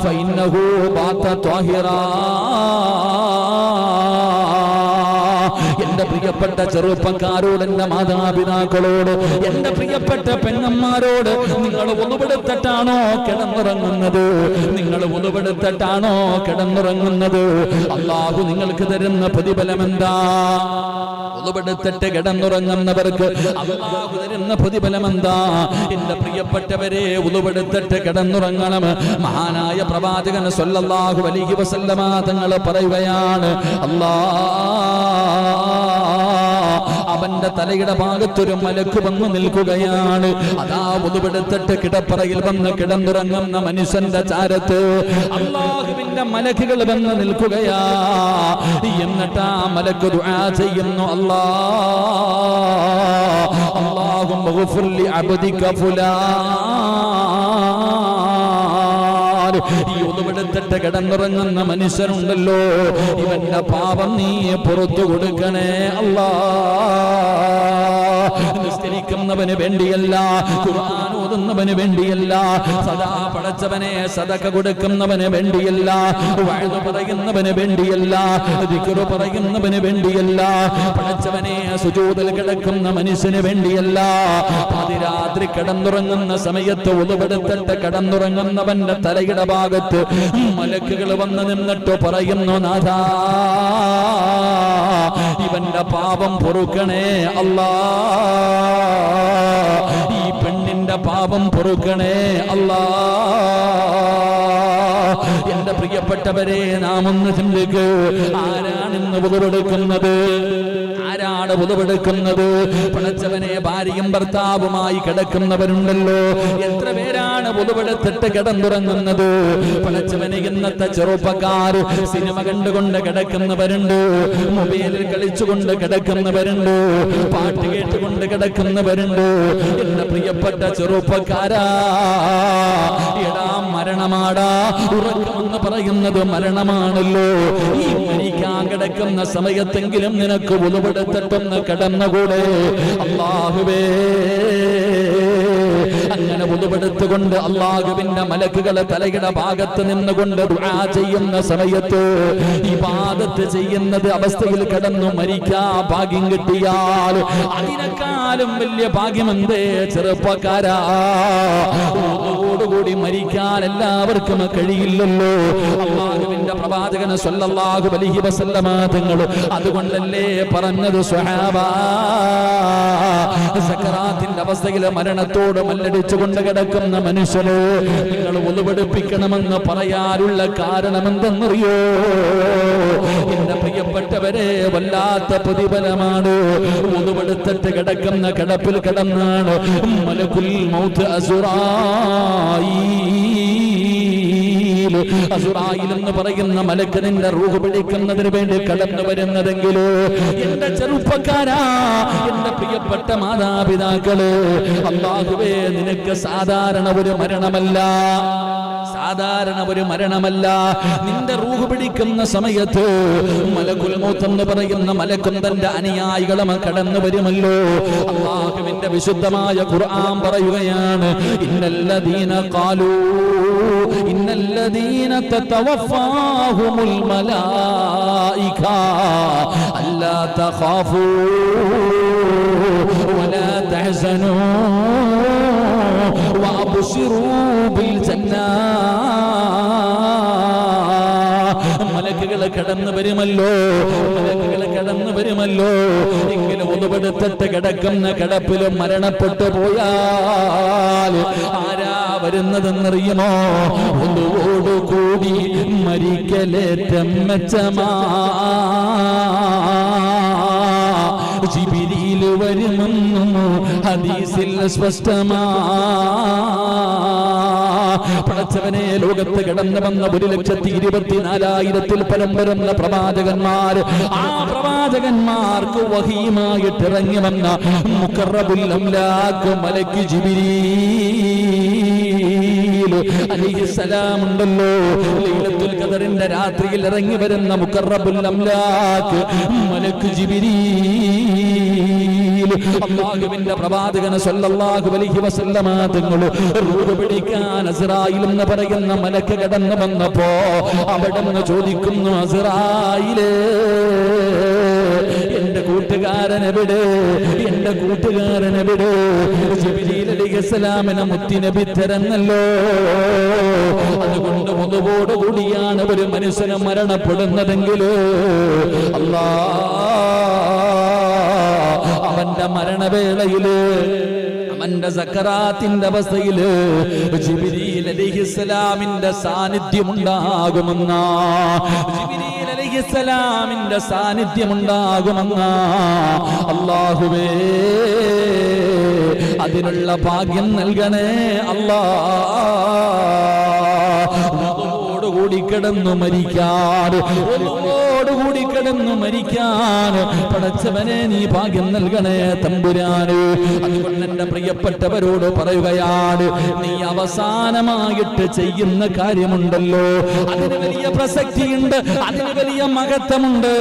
ഫഇന്നഹു ബാത ത്വാഹിറാ. എന്റെ പ്രിയപ്പെട്ട ചെറുപ്പക്കാരോട്, എന്റെ മാതാപിതാക്കളോട്, എന്റെ പ്രിയപ്പെട്ട പെണ്ണന്മാരോട്, നിങ്ങൾ ഉളുവെടുത്തിട്ടാണോ കിടന്നുറങ്ങുന്നത്? നിങ്ങൾ ഉളുവെടുത്തിട്ടാണോ കിടന്നുറങ്ങുന്നത്? അല്ലാഹു നിങ്ങൾക്ക് തരുന്ന പ്രതിഫലം എന്താ? ഉളുവെടുത്തിട്ട് കിടന്നുറങ്ങുന്നവർക്ക് അല്ലാഹു തരുന്ന പ്രതിഫലം എന്താ? എന്റെ പ്രിയപ്പെട്ടവരെ, ഉളുവെടുത്തിട്ട് കിടന്നുറങ്ങണം. മഹാനായ പ്രവാചകൻ സ്വല്ലല്ലാഹു അലൈഹി വസല്ലമ തങ്ങൾ പറയുകയാണ്, അവന്റെ തലയുടെ ഭാഗത്തൊരു മലക്ക് വന്നു നിൽക്കുകയാണ്. അതാ ഉളുവെടുത്തിട്ട് കിടപ്പറയിൽ വന്ന് കിടന്നുറങ്ങുന്ന മനുഷ്യന്റെ ചാരത്ത് അല്ലാഹുവിന്റെ മലക്കുകൾ വന്ന് നിൽക്കുകയാ. എന്നിട്ട് ആ മലക്ക് ദുആ ചെയ്യുന്നു, അല്ലാഹുമ്മ ഗ്ഫിർ ലി അബ്ദിക ഫുലാൻ. ഈ ഉളുവെടുത്തിട്ട് കിടന്നുറങ്ങുന്ന മനുഷ്യനുണ്ടല്ലോ, ഇവന്റെ പാപം നീ പുറത്തു കൊടുക്കണേ അല്ലാ. നിസ്കരിക്കുന്നവന് വേണ്ടിയല്ല, ഖുർആൻ ഓതുന്നവന് വേണ്ടിയല്ല, സദാ പടച്ചവനെ സദഖ കൊടുക്കുന്നവന് വേണ്ടിയല്ല, വഅദ് പറയുന്നവന് വേണ്ടിയല്ല, ദിക്ർ പറയുന്നവന് വേണ്ടിയല്ല, പടച്ചവനെ സുജൂദിൽ കിടക്കുന്ന മനുഷ്യന് വേണ്ടിയല്ല. പാതിരാത്രി കിടന്നുറങ്ങുന്ന സമയത്ത് ഉളുവെടുത്തിട്ട് കിടന്നുറങ്ങുന്നവന്റെ തലയുടെ ഭാഗത്ത് മലക്കുകൾ വന്ന് നിന്നിട്ട് പറയുന്നു, നാഥാ ഇവന്റെ പാപം പൊറുക്കണേ അല്ലാ, ഈ പെണ്ണിന്റെ പാപം പൊറുക്കണേ അല്ലാ. എന്റെ പ്രിയപ്പെട്ടവരെ, നാം ഒന്ന് ചിന്തിക്ക്, ആരാണിന്ന് ഉളുവെടുക്കുന്നത്? ആരാണ് ഉളുവെടുക്കുന്നത്? പടച്ചവനെ ഭാര്യയും ഭർത്താവുമായി കിടക്കുന്നവരുണ്ടല്ലോ, എത്ര പേരാണ് ഉളുവെടുത്തിട്ട് കിടന്നുറങ്ങുന്നത്? പടച്ചവനെ, ഇന്നത്തെ ചെറുപ്പക്കാർ സിനിമ കണ്ടുകൊണ്ട് കിടക്കുന്നവരുണ്ട്, മൊബൈലിൽ കളിച്ചുകൊണ്ട് കിടക്കുന്നവരുണ്ട്, പാട്ട് കേട്ടുകൊണ്ട് കിടക്കുന്നവരുണ്ട്. എന്റെ പ്രിയപ്പെട്ട ചെറുപ്പക്കാരാ, എടാ മരണമാടാ, ഉറക്കമെന്ന് പറയുന്നത് മരണമാണല്ലോ. ഈ മരിക്കാൻ കിടക്കുന്ന സമയത്തെങ്കിലും നിനക്ക് ഉളുവെടുത്തിട്ടൊന്ന് കിടന്നുകൂടെ? അല്ലാഹുവേ, അങ്ങനെ ഉളുവെടുത്തുകൊണ്ട് അല്ലാഹുവിന്റെ മലക്കുകളെ തലയുടെ ഭാഗത്ത് നിന്നുകൊണ്ട് ദുആ ചെയ്യുന്ന സമയത്ത് ഇബാദത്ത് ചെയ്യുന്നത് അവസ്ഥയിൽ കിടന്നു മരിക്കാൻ ഭാഗ്യം കിട്ടിയാൽ അതിനേക്കാളും വലിയ ഭാഗ്യമെന്തേ ചെറുപ്പക്കാരാ? ഓടുകൂടി മരിക്കാൻ എല്ലാവർക്കും കഴിയില്ലല്ലോ. അല്ലാഹുവിന്റെ പ്രവാചകൻ സ്വല്ലല്ലാഹു അലൈഹി വസല്ലമ തങ്ങൾ അതുകൊണ്ടല്ലേ പറഞ്ഞത്, സ്വഹാബാ, സക്കറാത്തിന്റെ അവസ്ഥയിൽ മരണത്തോട് മല്ലടിച്ചുകൊണ്ട് കിടക്കുന്ന മനുഷ്യന് നിങ്ങൾ ഉളുവെടുപ്പിക്കണമെന്ന് പറയാനുള്ള കാരണം എന്തെന്നറിയോ? എന്റെ പ്രിയപ്പെട്ടവരെ, വല്ലാത്ത പ്രതിഫലമാണ്. ഉളുവെടുത്തിട്ട് കിടക്കുന്ന കിടപ്പിൽ കിടന്നാണ് മലക്കുൽ മൗത്ത് അസുറായിൽ എന്ന് പറയുന്ന മലക്ക് നിന്റെ റൂഹ് പിടിക്കുന്നതിന് വേണ്ടി കടന്നു വരുന്നതെങ്കിലോ, എന്റെ ചെറുപ്പക്കാരാ, എന്റെ പ്രിയപ്പെട്ട മാതാപിതാക്കള്, അല്ലാഹുവേ, നിനക്ക് സാധാരണ ഒരു മരണമല്ല, സാധാരണ ഒരു മരണമല്ല. നിന്റെ റൂഹ് പിടിക്കുന്ന സമയത്ത് മലക്കുൽ മൗത്ത് എന്ന് പറയുന്ന മലക്കും തന്റെ അനുയായികളും കടന്നു വരുമല്ലോ. അല്ലാഹുവിന്റെ വിശുദ്ധമായ ഖുർആൻ പറയുകയാണ്, ഇന്നല്ലദീന ഖാലൂ ഇന്നല്ലദീന തതവഫാഹുമുൽ മലായിക അല്ലാ തഖാഫൂ വലാ തഹ്സനൂ വഅബ്ശിറൂ ബിൽ ജന്നാ. ആളുകൾ കടന്നു വരുമല്ലോ, മലക്കുകൾ കടന്നു വരുമല്ലോ. എങ്കിലും ഒന്നുപെടുത്തിട്ട് കിടക്കുന്ന കിടപ്പിലും മരണപ്പെട്ടു പോയാൽ ആരാ വരുന്നതെന്നറിയുമോ? ഒന്നുകൂടി മരിക്കലേറ്റം മെച്ചമാ ജിബ്രീൽ വരുമെന്നു ഹദീസിൽ സ്പഷ്ടമാ. പടച്ചവനെ, ലോകത്ത് കടന്നു വന്ന 1,24,000-ൽ പരം വരുന്ന പ്രവാചകന്മാർ, ആ പ്രവാചകന്മാർക്ക് വഹീമായിട്ട് ഇറങ്ങി വന്ന മുഖറബുൽ അംലാഖ് മലക്ക് ജിബ്രീൽ അലൈഹിസ്സലാം ഉണ്ടല്ലോ. ലൈലത്തുൽ ഖദറിന്റെ രാത്രിയിൽ ഇറങ്ങി വരുന്ന മുഖറബുൽ അംലാഖ് മലക്ക് ജിബ്രീൽ, അല്ലാഹുവിന്റെ പ്രവാചകൻ സല്ലല്ലാഹു അലൈഹി വസല്ലമ തങ്ങൾ റൂഹ് പിടിക്കാൻ അസ്റായിൽ എന്ന് പറയുന്ന മലക്ക് കടന്നു വന്നപ്പോ അവിടുന്ന് ചോദിക്കുന്നു, അസ്റായിലേ, എന്റെ കൂട്ടുകാരനെവിടെ, എന്റെ കൂട്ടുകാരനെവിടെ? ജിബ്രീൽ അലൈഹിസ്സലാമിനെ മുത്തുനബി തരുന്നല്ലോ. അതുകൊണ്ട് മുതുവോടുകൂടിയാണ് ഒരു മനുഷ്യന് മരണപ്പെടുന്നതെങ്കിലോ അവന്റെ മരണവേളയില്, അവന്റെ സക്കറാത്തിന്റെ അവസ്ഥയില് ജിബ്രീൽ അലൈഹിസ്സലാമിന്റെ സാന്നിധ്യമുണ്ടാകുമെന്ന, ജിബ്രീൽ അലൈഹിസ്സലാമിന്റെ സാന്നിധ്യമുണ്ടാകുമെന്ന. അല്ലാഹുവേ, അതിനുള്ള ഭാഗ്യം നൽകണേ അല്ലാ. കൂടി കിടന്നു മരിക്കാൻ, ഒന്നോടുകൂടി കിടന്നു മരിക്കാൻ പടച്ചവനെ നീ ഭാഗ്യം നൽകണേ തമ്പുരാന്. അതുകൊണ്ട് എന്റെ പ്രിയപ്പെട്ടവരോട് പറയുകയാണ്, നീ അവസാനമായിട്ട് ചെയ്യുന്ന കാര്യമുണ്ടല്ലോ, അതിന് വലിയ പ്രസക്തിയുണ്ട്, അതിന് വലിയ മഹത്വമുണ്ട്.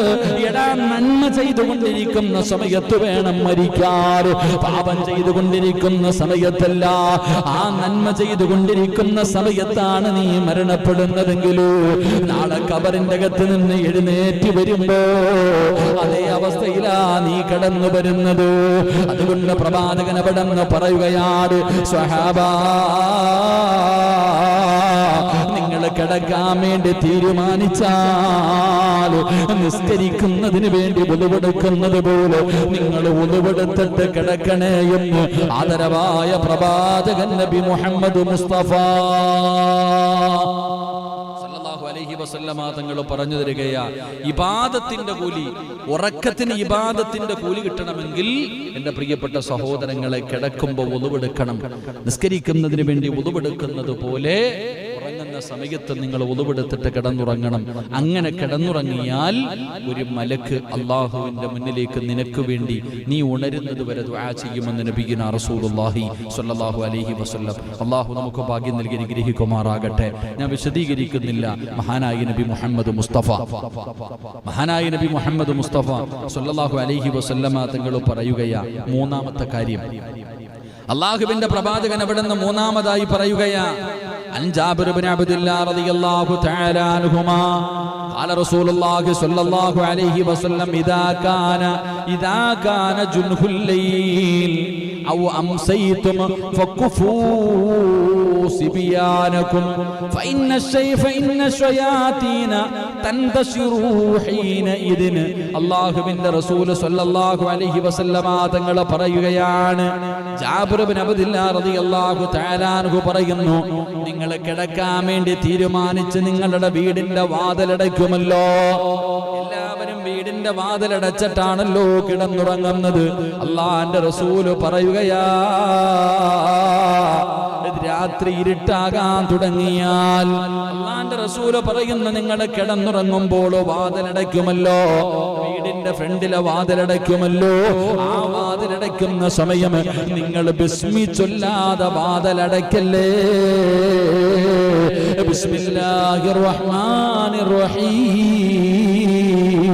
എടാ, നന്മ ചെയ്തുകൊണ്ടിരിക്കുന്ന സമയത്ത് വേണം മരിക്കാൻ, പാപം ചെയ്തുകൊണ്ടിരിക്കുന്ന സമയത്തല്ല. ആ നന്മ ചെയ്തുകൊണ്ടിരിക്കുന്ന സമയത്താണ് നീ മരണപ്പെടുന്നതെങ്കിൽ നാളെ ഖബറിന്റെ അകത്ത് നിന്ന് എഴുന്നേറ്റ് വരുമ്പോ അതേ അവസ്ഥയിലാ നീ കടന്നു വരുന്നത്. അതുകൊണ്ട് പ്രവാചകൻ അവിടെന്ന് പറയുകയാണ്, സ്വഹാബാ, നിങ്ങൾ കിടക്കാൻ വേണ്ടി തീരുമാനിച്ചാൽ നിസ്കരിക്കുന്നതിന് വേണ്ടി ഉളുവെടുക്കുന്നത് പോലെ നിങ്ങൾ ഉളുവെടുത്തിട്ട് കിടക്കണേ എന്ന് ആദരവായ പ്രവാചകൻ നബി മുഹമ്മദ് മുസ്തഫ തങ്ങൾ പറഞ്ഞു തരികയാ, ഇബാദത്തിന്റെ കൂലി, ഉറക്കത്തിന് ഇബാദത്തിന്റെ കൂലി കിട്ടണമെങ്കിൽ എന്റെ പ്രിയപ്പെട്ട സഹോദരങ്ങളെ, കിടക്കുമ്പോൾ ഉളുവെടുക്കണം. നിസ്കരിക്കുന്നതിന് വേണ്ടി ഉളുവെടുക്കുന്നത് പോലെ ഉറങ്ങുന്ന സമയത്ത് നിങ്ങൾ ഉളുവെടുത്തിട്ട് കിടന്നുറങ്ങണം. അങ്ങനെ കിടന്നുറങ്ങിയാൽ ഒരു മലക്ക് അള്ളാഹുവിന്റെ മുന്നിലേക്ക് നിനക്ക് വേണ്ടി നീ ഉണരുന്നത് വരെ ദുആ ചെയ്യുമെന്ന് നബിയുനാ റസൂലുള്ളാഹി സ്വല്ലല്ലാഹു അലൈഹി വസല്ലം. അള്ളാഹു നമുക്ക് ഭാഗ്യം നൽകി അനുഗ്രഹിക്കുമാറാകട്ടെ. ഞാൻ വിശദീകരിക്കുന്നില്ല. മഹാനായ നബി മുഹമ്മദ് മുസ്തഫ, മഹാനായ നബി മുഹമ്മദ് മുസ്തഫ സ്വല്ലല്ലാഹു അലൈഹി വസല്ലമ തങ്ങൾ പറയുകയാ, മൂന്നാമത്തെ കാര്യം അള്ളാഹുവിന്റെ പ്രവാചകൻ അവിടുന്ന് മൂന്നാമതായി പറയുകയാ, അൻ ജാബിർ ഇബ്നു അബ്ദുല്ലാഹ് റളിയല്ലാഹു തആല അൻഹുമാ ഖാല റസൂലുള്ളാഹി സ്വല്ലല്ലാഹു അലൈഹി വസല്ലം ഇദാ കാന ജുൻഹുൽ ലൈൽ ഔ അംസൈതും ഫകുഫൂ സിബിയാനകും ഫഇന്ന ശയാതീന തന്തശിറു ഹീന ഇദ്ൻ. അല്ലാഹുവിന്റെ റസൂൽ സ്വല്ലല്ലാഹു അലൈഹി വസല്ലമ തങ്ങൾ പറയുകയാണ്, ജാബിർ ഇബ്നു അബ്ദുല്ലാഹ് റളിയല്ലാഹു തആല അൻഹു പറയുന്നു, നിങ്ങൾ കിടക്കാൻ വേണ്ടി തീരുമാനിച്ച് നിങ്ങളുടെ വീടിന്റെ വാതിലടയ്ക്കുമല്ലോ. എല്ലാവരും വീടിന്റെ വാതിലടച്ചിട്ടാണല്ലോ കിടന്നുറങ്ങുന്നത്. അല്ലാഹുവിന്റെ റസൂൽ പറയുകയാ, രാത്രി ഇരുട്ടാകാൻ തുടങ്ങിയാൽ അല്ലാഹുവിന്റെ റസൂൽ പറയുന്നു, നിങ്ങൾ കിടന്നുറങ്ങുമ്പോൾ വാതിലടയ്ക്കുമല്ലോ, വീടിന്റെ ഫ്രണ്ടിലെ വാതിലടയ്ക്കുമല്ലോ. ആ വാതിലടയ്ക്കുന്ന സമയം നിങ്ങൾ ബിസ്മി ചൊല്ലാതെ വാതിലടയ്ക്കല്ലേ. ബിസ്മില്ലാഹിർ റഹ്മാനിർ റഹീം,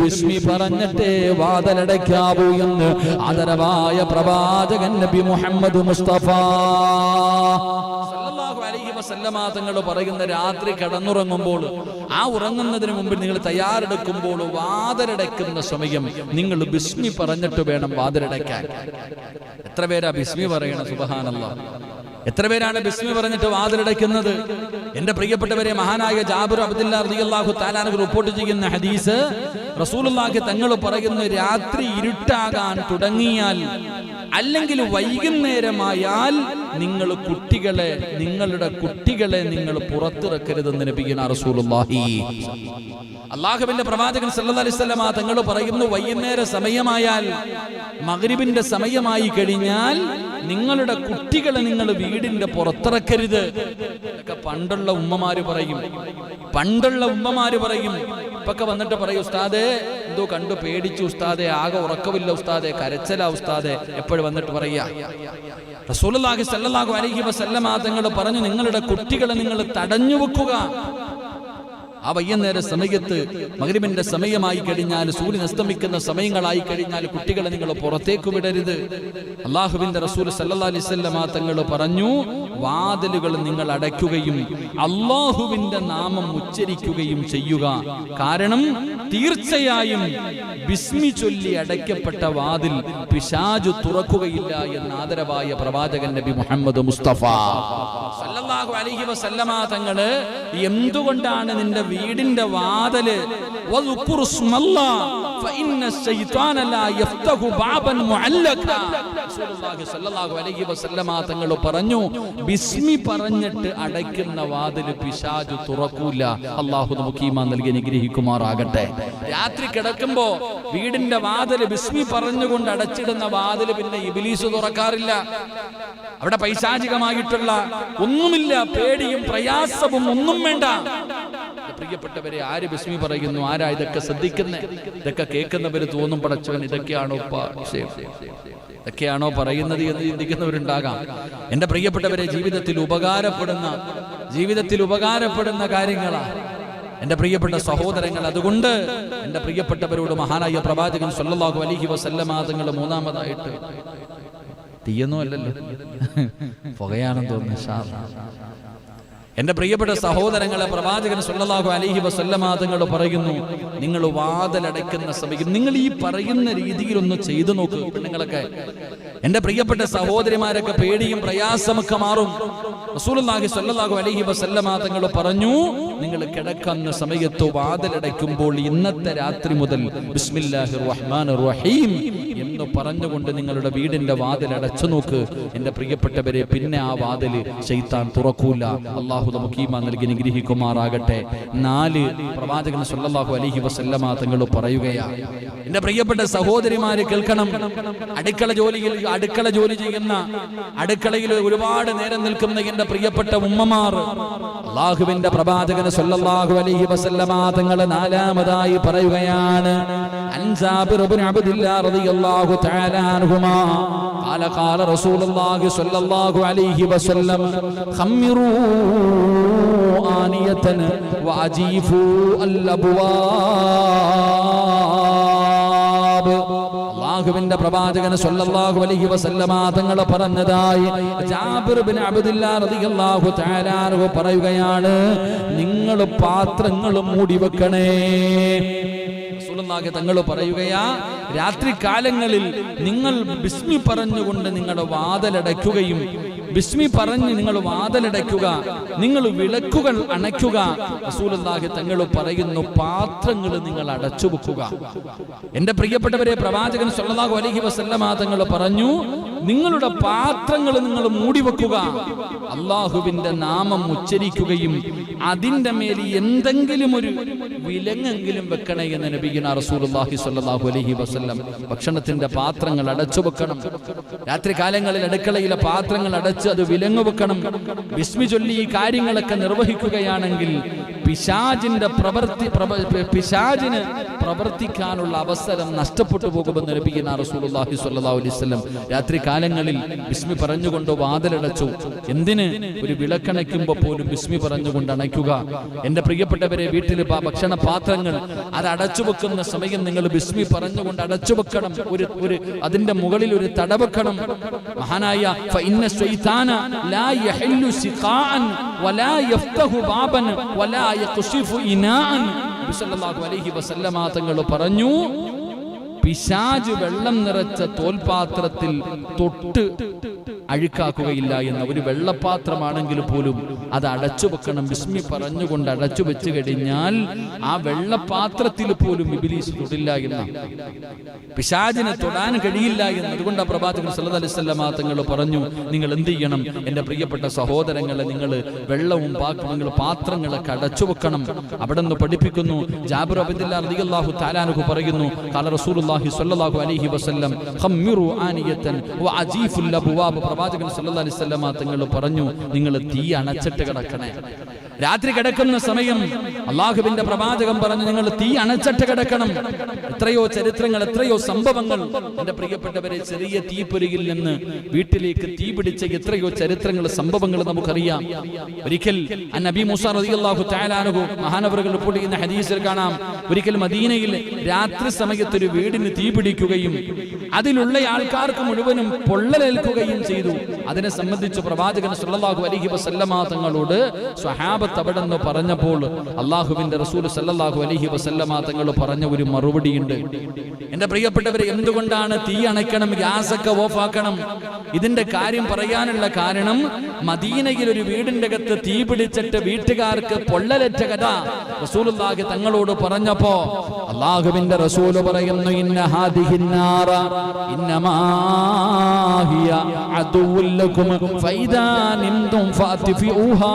ബിസ്മി പറഞ്ഞിട്ടേ വാതിലടയ്ക്കാവൂ എന്ന് ആദരവായ പ്രവാചകൻ നബി മുഹമ്മദ് മുസ്തഫ സല്ലല്ലാഹു അലൈഹി വസല്ലമ തങ്ങൾ പറയുന്ന, രാത്രി കിടന്നുറങ്ങുമ്പോൾ, ആ ഉറങ്ങുന്നതിന് മുമ്പ് നിങ്ങൾ തയ്യാറെടുക്കുമ്പോൾ വാതിലടയ്ക്കുന്ന സമയം നിങ്ങൾ ബിസ്മി പറഞ്ഞിട്ട് വേണം വാതിലടയ്ക്കാൻ. എത്ര പേരാ ബിസ്മി പറയണം? സുബ്ഹാനല്ലാഹ്. എത്ര പേരാണ് ബിസ്മി പറഞ്ഞിട്ട് വാതിലടയ്ക്കുന്നത്? എന്റെ പ്രിയപ്പെട്ടവരെ, മഹാനായ ജാബിർ അബ്ദുല്ലാഹി റളിയല്ലാഹു തആല അൻഹു റിപ്പോർട്ട് ചെയ്യുന്ന ഹദീസ്, റസൂലുള്ളാഹി തങ്ങൾ പറയുന്നു, രാത്രി ഇരുട്ടാകാൻ തുടങ്ങിയാൽ അല്ലെങ്കിൽ വൈകുന്നേരമായാൽ നിങ്ങളുടെ കുട്ടികളെ നിങ്ങൾ പുറത്തിറക്കരുതെന്ന് നബിയുനാ റസൂലുള്ളാഹി. അല്ലാഹുവിന്റെ പ്രവാചകൻ സല്ലല്ലാഹു അലൈഹി വസല്ലം തങ്ങൾ പറയുന്നു, വൈകുന്നേര സമയമായാൽ, മഗ്രിബിന്റെ സമയമായി കഴിഞ്ഞാൽ നിങ്ങളുടെ കുട്ടികളെ നിങ്ങൾ വീടിന്റെ പുറത്തിറക്കരുത്. ഇതൊക്കെ പണ്ടുള്ള ഉമ്മമാര് പറയും. ഇപ്പൊക്കെ വന്നിട്ട് പറയും, ഉസ്താദേ എന്തോ കണ്ടു പേടിച്ചു ഉസ്താദേ, ആകെ ഉറക്കമില്ല ഉസ്താദേ, കരച്ചല ഉസ്താദേ, എപ്പോഴും വന്നിട്ട് പറയാ. റസൂലുള്ളാഹി സ്വല്ലല്ലാഹു അലൈഹി വസല്ലം തങ്ങൾ പറഞ്ഞു, നിങ്ങളുടെ കുട്ടികളെ നിങ്ങൾ തടഞ്ഞു വെക്കുക. ആ വൈകുന്നേര സമയത്ത്, മഗ്രിബിന്റെ സമയമായി കഴിഞ്ഞാൽ, സൂര്യൻ അസ്തമിക്കുന്ന സമയങ്ങളായി കഴിഞ്ഞാൽ കുട്ടികളെ നിങ്ങൾ പുറത്തേക്ക് വിടരുത്. അല്ലാഹുവിന്റെ റസൂൽ സല്ലല്ലാഹു അലൈഹി വസല്ലം തങ്ങൾ പറഞ്ഞു, വാതിലുകൾ നിങ്ങൾ അടയ്ക്കുകയും അല്ലാഹുവിന്റെ നാമം ഉച്ചരിക്കുകയും ചെയ്യുക. കാരണം തീർച്ചയായും ബിസ്മി ചൊല്ലി അടയ്ക്കപ്പെട്ട വാതിൽ പിശാചു തുറക്കുകയില്ല എന്ന് ആദരവായ പ്രവാചകൻ നബി മുഹമ്മദ് മുസ്തഫ സല്ലല്ലാഹു അലൈഹി വസല്ലമ തങ്ങള് എന്തുകൊണ്ടാണ് നിന്റെ വീടിന്റെ വാതില് തങ്ങൾ പറഞ്ഞു, ബിസ്മി പറഞ്ഞിട്ട് അടയ്ക്കുന്ന വാതില് പിശാചു തുറക്കൂല. അല്ലാഹു നമുക്ക് ഈമാൻ നൽകി അനുഗ്രഹിക്കുമാറാകട്ടെ. രാത്രി കിടക്കുമ്പോ വീടിന്റെ വാതില് ബിസ്മി പറഞ്ഞുകൊണ്ട് അടച്ചിടുന്ന വാതില് പിന്നെ ഇബ്ലീസ് തുറക്കാറില്ല. അവിടെ പൈശാചികമായിട്ടുള്ള ഒന്നുമില്ല, പേടിയും പ്രയാസവും ഒന്നും വേണ്ട. പ്രിയപ്പെട്ടവരെ, ആര് ബിസ്മി പറയുന്നു? ആരാ ഇതൊക്കെ ശ്രദ്ധിക്കുന്നേ? ഇതൊക്കെ കേൾക്കുന്നവര് തോന്നും, പടച്ചവൻ ഇതൊക്കെയാണോ ഇതൊക്കെയാണോ പറയുന്നത് എന്ന് ചിന്തിക്കുന്നവരുണ്ടാകാം. എന്റെ പ്രിയപ്പെട്ടവരെ, ജീവിതത്തിൽ ഉപകാരപ്പെടുന്ന കാര്യങ്ങളാണ് എന്റെ പ്രിയപ്പെട്ട സഹോദരങ്ങൾ. അതുകൊണ്ട് എന്റെ പ്രിയപ്പെട്ടവരോട് മഹാനായ പ്രവാചകൻ സല്ലല്ലാഹു അലൈഹി വസല്ലമ തങ്ങൾ മൂന്നാമതായിട്ട്, തീയൊന്നും അല്ലല്ലോ, പുകയാണെന്ന് തോന്നുന്നു. എന്റെ പ്രിയപ്പെട്ട സഹോദരങ്ങളെ, പ്രവാചകൻ സല്ലല്ലാഹു അലൈഹി വസല്ലമ തങ്ങൾ പറയുന്നു, നിങ്ങൾ വാതിലടയ്ക്കുന്ന സമയം നിങ്ങൾ ഈ പറയുന്ന രീതിയിൽ ഒന്ന് ചെയ്തു നോക്ക്. പെണ്ണുങ്ങളൊക്കെ, എന്റെ പ്രിയപ്പെട്ട സഹോദരിമാരൊക്കെ പേടിയും പ്രയാസമൊക്കെ മാറും. റസൂലുള്ളാഹി സ്വല്ലല്ലാഹു അലൈഹി വസല്ലമ തങ്ങൾ പറഞ്ഞു, നിങ്ങൾ കിടക്കുന്ന സമയത്ത് വാതിലടയ്ക്കുമ്പോൾ ഇന്നത്തെ രാത്രി മുതൽ ബിസ്മില്ലാഹിർ റഹ്മാനിർ റഹീം എന്ന് പറഞ്ഞുകൊണ്ട് നിങ്ങളുടെ വീടിന്റെ വാതിൽ അടച്ചു നോക്ക്. എന്റെ പ്രിയപ്പെട്ടവരെ, പിന്നെ ആ വാതില് ശൈത്താൻ തുറക്കൂല. അല്ലാഹു നമുക്ക് ഈമാൻ നൽകി അനുഗ്രഹിക്കുമാറാകട്ടെ. 4 പ്രവാചകൻ സല്ലല്ലാഹു അലൈഹി വസല്ലമ തങ്ങൾ പറയുകയാ. എന്റെ പ്രിയപ്പെട്ട സഹോദരിമാര് കേൾക്കണം. അടുക്കള ജോലി ചെയ്യുന്ന, അടുക്കളയിൽ ഒരുപാട് നേരം നിൽക്കുന്ന എന്റെ പ്രിയപ്പെട്ട ഉമ്മമാർ, അല്ലാഹുവിന്റെ പ്രവാചകൻ സല്ലല്ലാഹു അലൈഹി വസല്ലമ തങ്ങൾ 4-മതായി പറയുകയാണ്, ജാബിർ ഇബ്നു അബ്ദില്ലാഹ് റളിയല്ലാഹു തആല അൻഹുമാ ഖാല റസൂലുള്ളാഹി സ്വല്ലല്ലാഹു അലൈഹി വസല്ലം ഖമ്മിറൂ ആനിയതൻ വഅജീഫു അൽഅബ്വാബ്. അല്ലാഹുവിന്റെ പ്രവാചകൻ സല്ലല്ലാഹു അലൈഹി വസല്ലമ തങ്ങൾ പറഞ്ഞതായി ജാബിർ ഇബ്നു അബ്ദില്ലാഹ് റളിയല്ലാഹു തആല അൻഹു പറയുകയാണ്, നിങ്ങൾ പാത്രങ്ങൾ മൂടി വെക്കണേ. തങ്ങൾ പറയുകയാ, രാത്രി കാലങ്ങളിൽ നിങ്ങൾ ബിസ്മി പറഞ്ഞുകൊണ്ട് നിങ്ങളുടെ വാതിലടയ്ക്കുകയും, ബിസ്മി പറഞ്ഞ് നിങ്ങൾ വാതിലടയ്ക്കുക, നിങ്ങൾ വിളക്കുകൾ അണയ്ക്കുക. റസൂലുള്ളാഹി തങ്ങൾ പറയുന്നു, പാത്രങ്ങൾ നിങ്ങൾ അടച്ചു വെക്കുക. എന്റെ പ്രിയപ്പെട്ടവരെ, പ്രവാചകൻ സല്ലല്ലാഹു അലൈഹി വസല്ലമ തങ്ങൾ പറഞ്ഞു, നിങ്ങളുടെ പാത്രങ്ങൾ നിങ്ങൾ മൂടിവെക്കുക, അല്ലാഹുവിന്റെ നാമം ഉച്ചരിക്കുകയും അതിന്റെ മേൽ എന്തെങ്കിലും ഒരു വിലങ്ങെങ്കിലും വെക്കണേ എന്ന് നബിയുനാ റസൂലുള്ളാഹി സ്വല്ലല്ലാഹു അലൈഹി വസല്ലം. ഭക്ഷണത്തിന്റെ പാത്രങ്ങൾ അടച്ചു വെക്കണം. രാത്രി കാലങ്ങളിൽ അടുക്കളയിലെ പാത്രങ്ങൾ അടച്ച് അത് വിലങ്ങു വെക്കണം. ബിസ്മി ചൊല്ലി ഈ കാര്യങ്ങളൊക്കെ നിർവഹിക്കുകയാണെങ്കിൽ പിശാചിന് പ്രവർത്തിക്കാനുള്ള അവസരം നഷ്ടപ്പെട്ടു പോകുമെന്ന് നബിയുനാ റസൂലുള്ളാഹി സ്വല്ലല്ലാഹു അലൈഹി വസല്ലം. രാത്രി കാലങ്ങളിൽ ബിസ്മി പറഞ്ഞുകൊണ്ട് വാതിലടച്ചു. എന്തിന്? ഒരു വിളക്കണയ്ക്കുമ്പോൾ പോലും ബിസ്മി പറഞ്ഞുകൊണ്ട് അണയ്ക്കുക. എന്റെ പ്രിയപ്പെട്ടവരെ, വീട്ടിൽ ഭക്ഷണ പാത്രങ്ങൾ അത് അടച്ചു വെക്കുന്ന സമയം നിങ്ങൾ ബിസ്മി പറഞ്ഞുകൊണ്ട് അടച്ചു വെക്കണം. അതിന്റെ മുകളിൽ ഒരു തട വെക്കണം. മഹാനായ ഫഇന്ന ശൈത്താന ലാ യഹില്ലു സിഖാഅൻ വലാ യഫ്തഹു ബാബൻ വലാ യഖ്ശിഫു ഇനാഅൻ. സല്ലല്ലാഹു അലൈഹി വസല്ലമ തങ്ങൾ പറഞ്ഞു, പിശാച് വെള്ളം നിറച്ച തോൽപാത്രത്തിൽ തൊട്ട് അഴുക്കാക്കുകയില്ല എന്ന. ഒരു വെള്ളപ്പാത്രമാണെങ്കിൽ പോലും അത് അടച്ചു വെക്കണം. ബിസ്മി പറഞ്ഞുകൊണ്ട് അടച്ചു വെച്ച് കഴിഞ്ഞാൽ ആ വെള്ളപാത്രത്തിൽ പോലും ഇബ്ലീസ് തൊടില്ല എന്ന, പിശാചിനെ തൊടാൻ കഴിയില്ല എന്ന്. അതുകൊണ്ട് ആ പ്രവാചകൻ സല്ലല്ലാഹു അലൈഹി വസല്ലം തങ്ങൾ പറഞ്ഞു, നിങ്ങൾ എന്ത് ചെയ്യണം എന്റെ പ്രിയപ്പെട്ട സഹോദരങ്ങളെ, നിങ്ങൾ വെള്ളവും നിങ്ങൾ പാത്രങ്ങളൊക്കെ അടച്ചു വെക്കണം. അവിടെ നിന്ന് പഠിപ്പിക്കുന്നു. ജാബിർ റളിയല്ലാഹു തആല അൻഹു പറയുന്നു, ഖാല റസൂലുള്ളാഹി സ്വല്ലല്ലാഹു അലൈഹി വസല്ലം ഖമ്മിറു ആനിയതൻ വഅജീഫുൽ അബ്വാബ്. പ്രവാചകൻ സല്ലല്ലാഹു അലൈഹി വസല്ലം തങ്ങൾ പറഞ്ഞു, നിങ്ങൾ തീ അണച്ചിട്ട് കിടക്കണേ. രാത്രി കിടക്കുന്ന സമയം അള്ളാഹുവിന്റെ പ്രവാചകൻ പറഞ്ഞു, നിങ്ങൾ തീ അണച്ചിട്ട് കിടക്കണം. എത്രയോ ചരിത്രങ്ങൾ, എത്രയോ സംഭവങ്ങൾ എന്റെ പ്രിയപ്പെട്ടവരെ, ചെറിയ തീപ്പൊരിയിൽ നിന്ന് വീട്ടിലേക്ക് തീ പിടിച്ച എത്രയോ ചരിത്രങ്ങൾ, സംഭവങ്ങൾ നമുക്കറിയാം. ഒരിക്കൽ നബി മൂസ റളിയല്ലാഹു തആല അൻഹു മഹാനവറുകൾ റിപ്പോർട്ട് ചെയ്യുന്ന ഹദീസിൽ കാണാം, ഒരിക്കൽ മദീനയിൽ രാത്രി സമയത്ത് ഒരു വീടിന് തീ പിടിക്കുകയും അതിലുള്ള ആൾക്കാർക്ക് മുഴുവനും പൊള്ളലേൽക്കുകയും ചെയ്തു. അതിനെ സംബന്ധിച്ച് പ്രവാചകൻ സല്ലല്ലാഹു അലൈഹി വസല്ലമ തങ്ങളോട് സ്വഹാബത്ത് അവിടെ നിന്ന് പറഞ്ഞപ്പോൾ അള്ളാഹുവിന്റെ റസൂൽ സല്ലല്ലാഹു അലൈഹി വസല്ലമ തങ്ങൾ പറഞ്ഞ ഒരു മറുപടിയുണ്ട്. എന്റെ പ്രിയപ്പെട്ടവരെ, എന്തുകൊണ്ടാണ് തീ അണയ്ക്കണം, ഗ്യാസൊക്കെ ഓഫാക്കണം? ഇതിന്റെ കാര്യം പറയാനുള്ള കാരണം, മദീനയിൽ ഒരു വീടിന്റെ അകത്ത് തീ പിടിച്ചിട്ട് വീട്ടുകാർക്ക് പൊള്ളലേറ്റ കഥ റസൂലുള്ളാഹി തങ്ങളോട് പറഞ്ഞപ്പോ അള്ളാഹുവിന്റെ റസൂൽ പറയുന്നു, ഇന്ന ഹാദിഹിന്നാറ ഇന്നമാ ഹിയ അദുവ്വുൽ ലക്കും ഫൈദാ നിംതും ഫാതിഫിഊഹാ.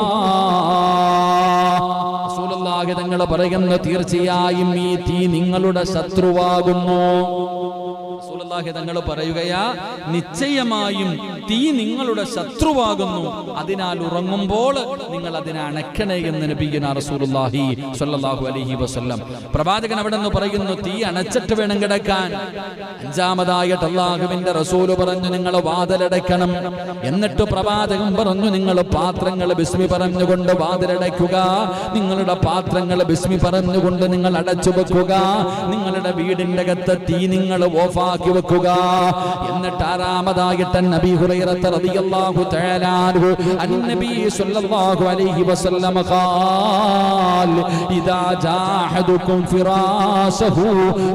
റസൂലുള്ളാഹി തങ്ങൾ പറയുന്നു, തീർച്ചയായും ഈ തീ നിങ്ങളുടെ ശത്രുവാകുന്നു. റസൂലുള്ളാഹി തങ്ങൾ പറയുകയാ, നിശ്ചയമായും തീ നിങ്ങളുടെ ശത്രുവാകുന്നു, അതിനാൽ ഉറങ്ങുമ്പോൾ നിങ്ങൾ അതിനെ അണക്കണേ എന്ന് നബിയുനാ റസൂലുള്ളാഹി സ്വല്ലല്ലാഹു അലൈഹി വസല്ലം. പ്രവാചകൻ അവിടെ നിന്ന് പറയുന്നു, തീ അണച്ചിട്ട് വേണം കിടക്കാൻ. അഞ്ചാമതായിട്ട് അല്ലാഹുവിന്റെ റസൂൽ പറഞ്ഞു, നിങ്ങൾ വാതിലടയ്ക്കണം. എന്നിട്ട് പ്രവാചകൻ പറഞ്ഞു, നിങ്ങൾ പാത്രങ്ങൾ ബിസ്മി പറഞ്ഞുകൊണ്ട് വാതിലടയ്ക്കുക. നിങ്ങളുടെ പാത്രങ്ങൾ ബിസ്മി പറഞ്ഞുകൊണ്ട് നിങ്ങൾ അടച്ചു വെക്കുക. നിങ്ങളുടെ വീടിന്റെ അകത്ത് തീ നിങ്ങൾ ഓഫാക്കി വെക്കുക. എന്നിട്ട് ആറാമതായിട്ട് നബി ഹുറൈറ റളിയല്ലാഹു തആല അൻഹു അന്നബി സ്വല്ലല്ലാഹു അലൈഹി വസല്ലം ഖാൽ, ഇദാ ജാഹദുകും ഫിറാശഹു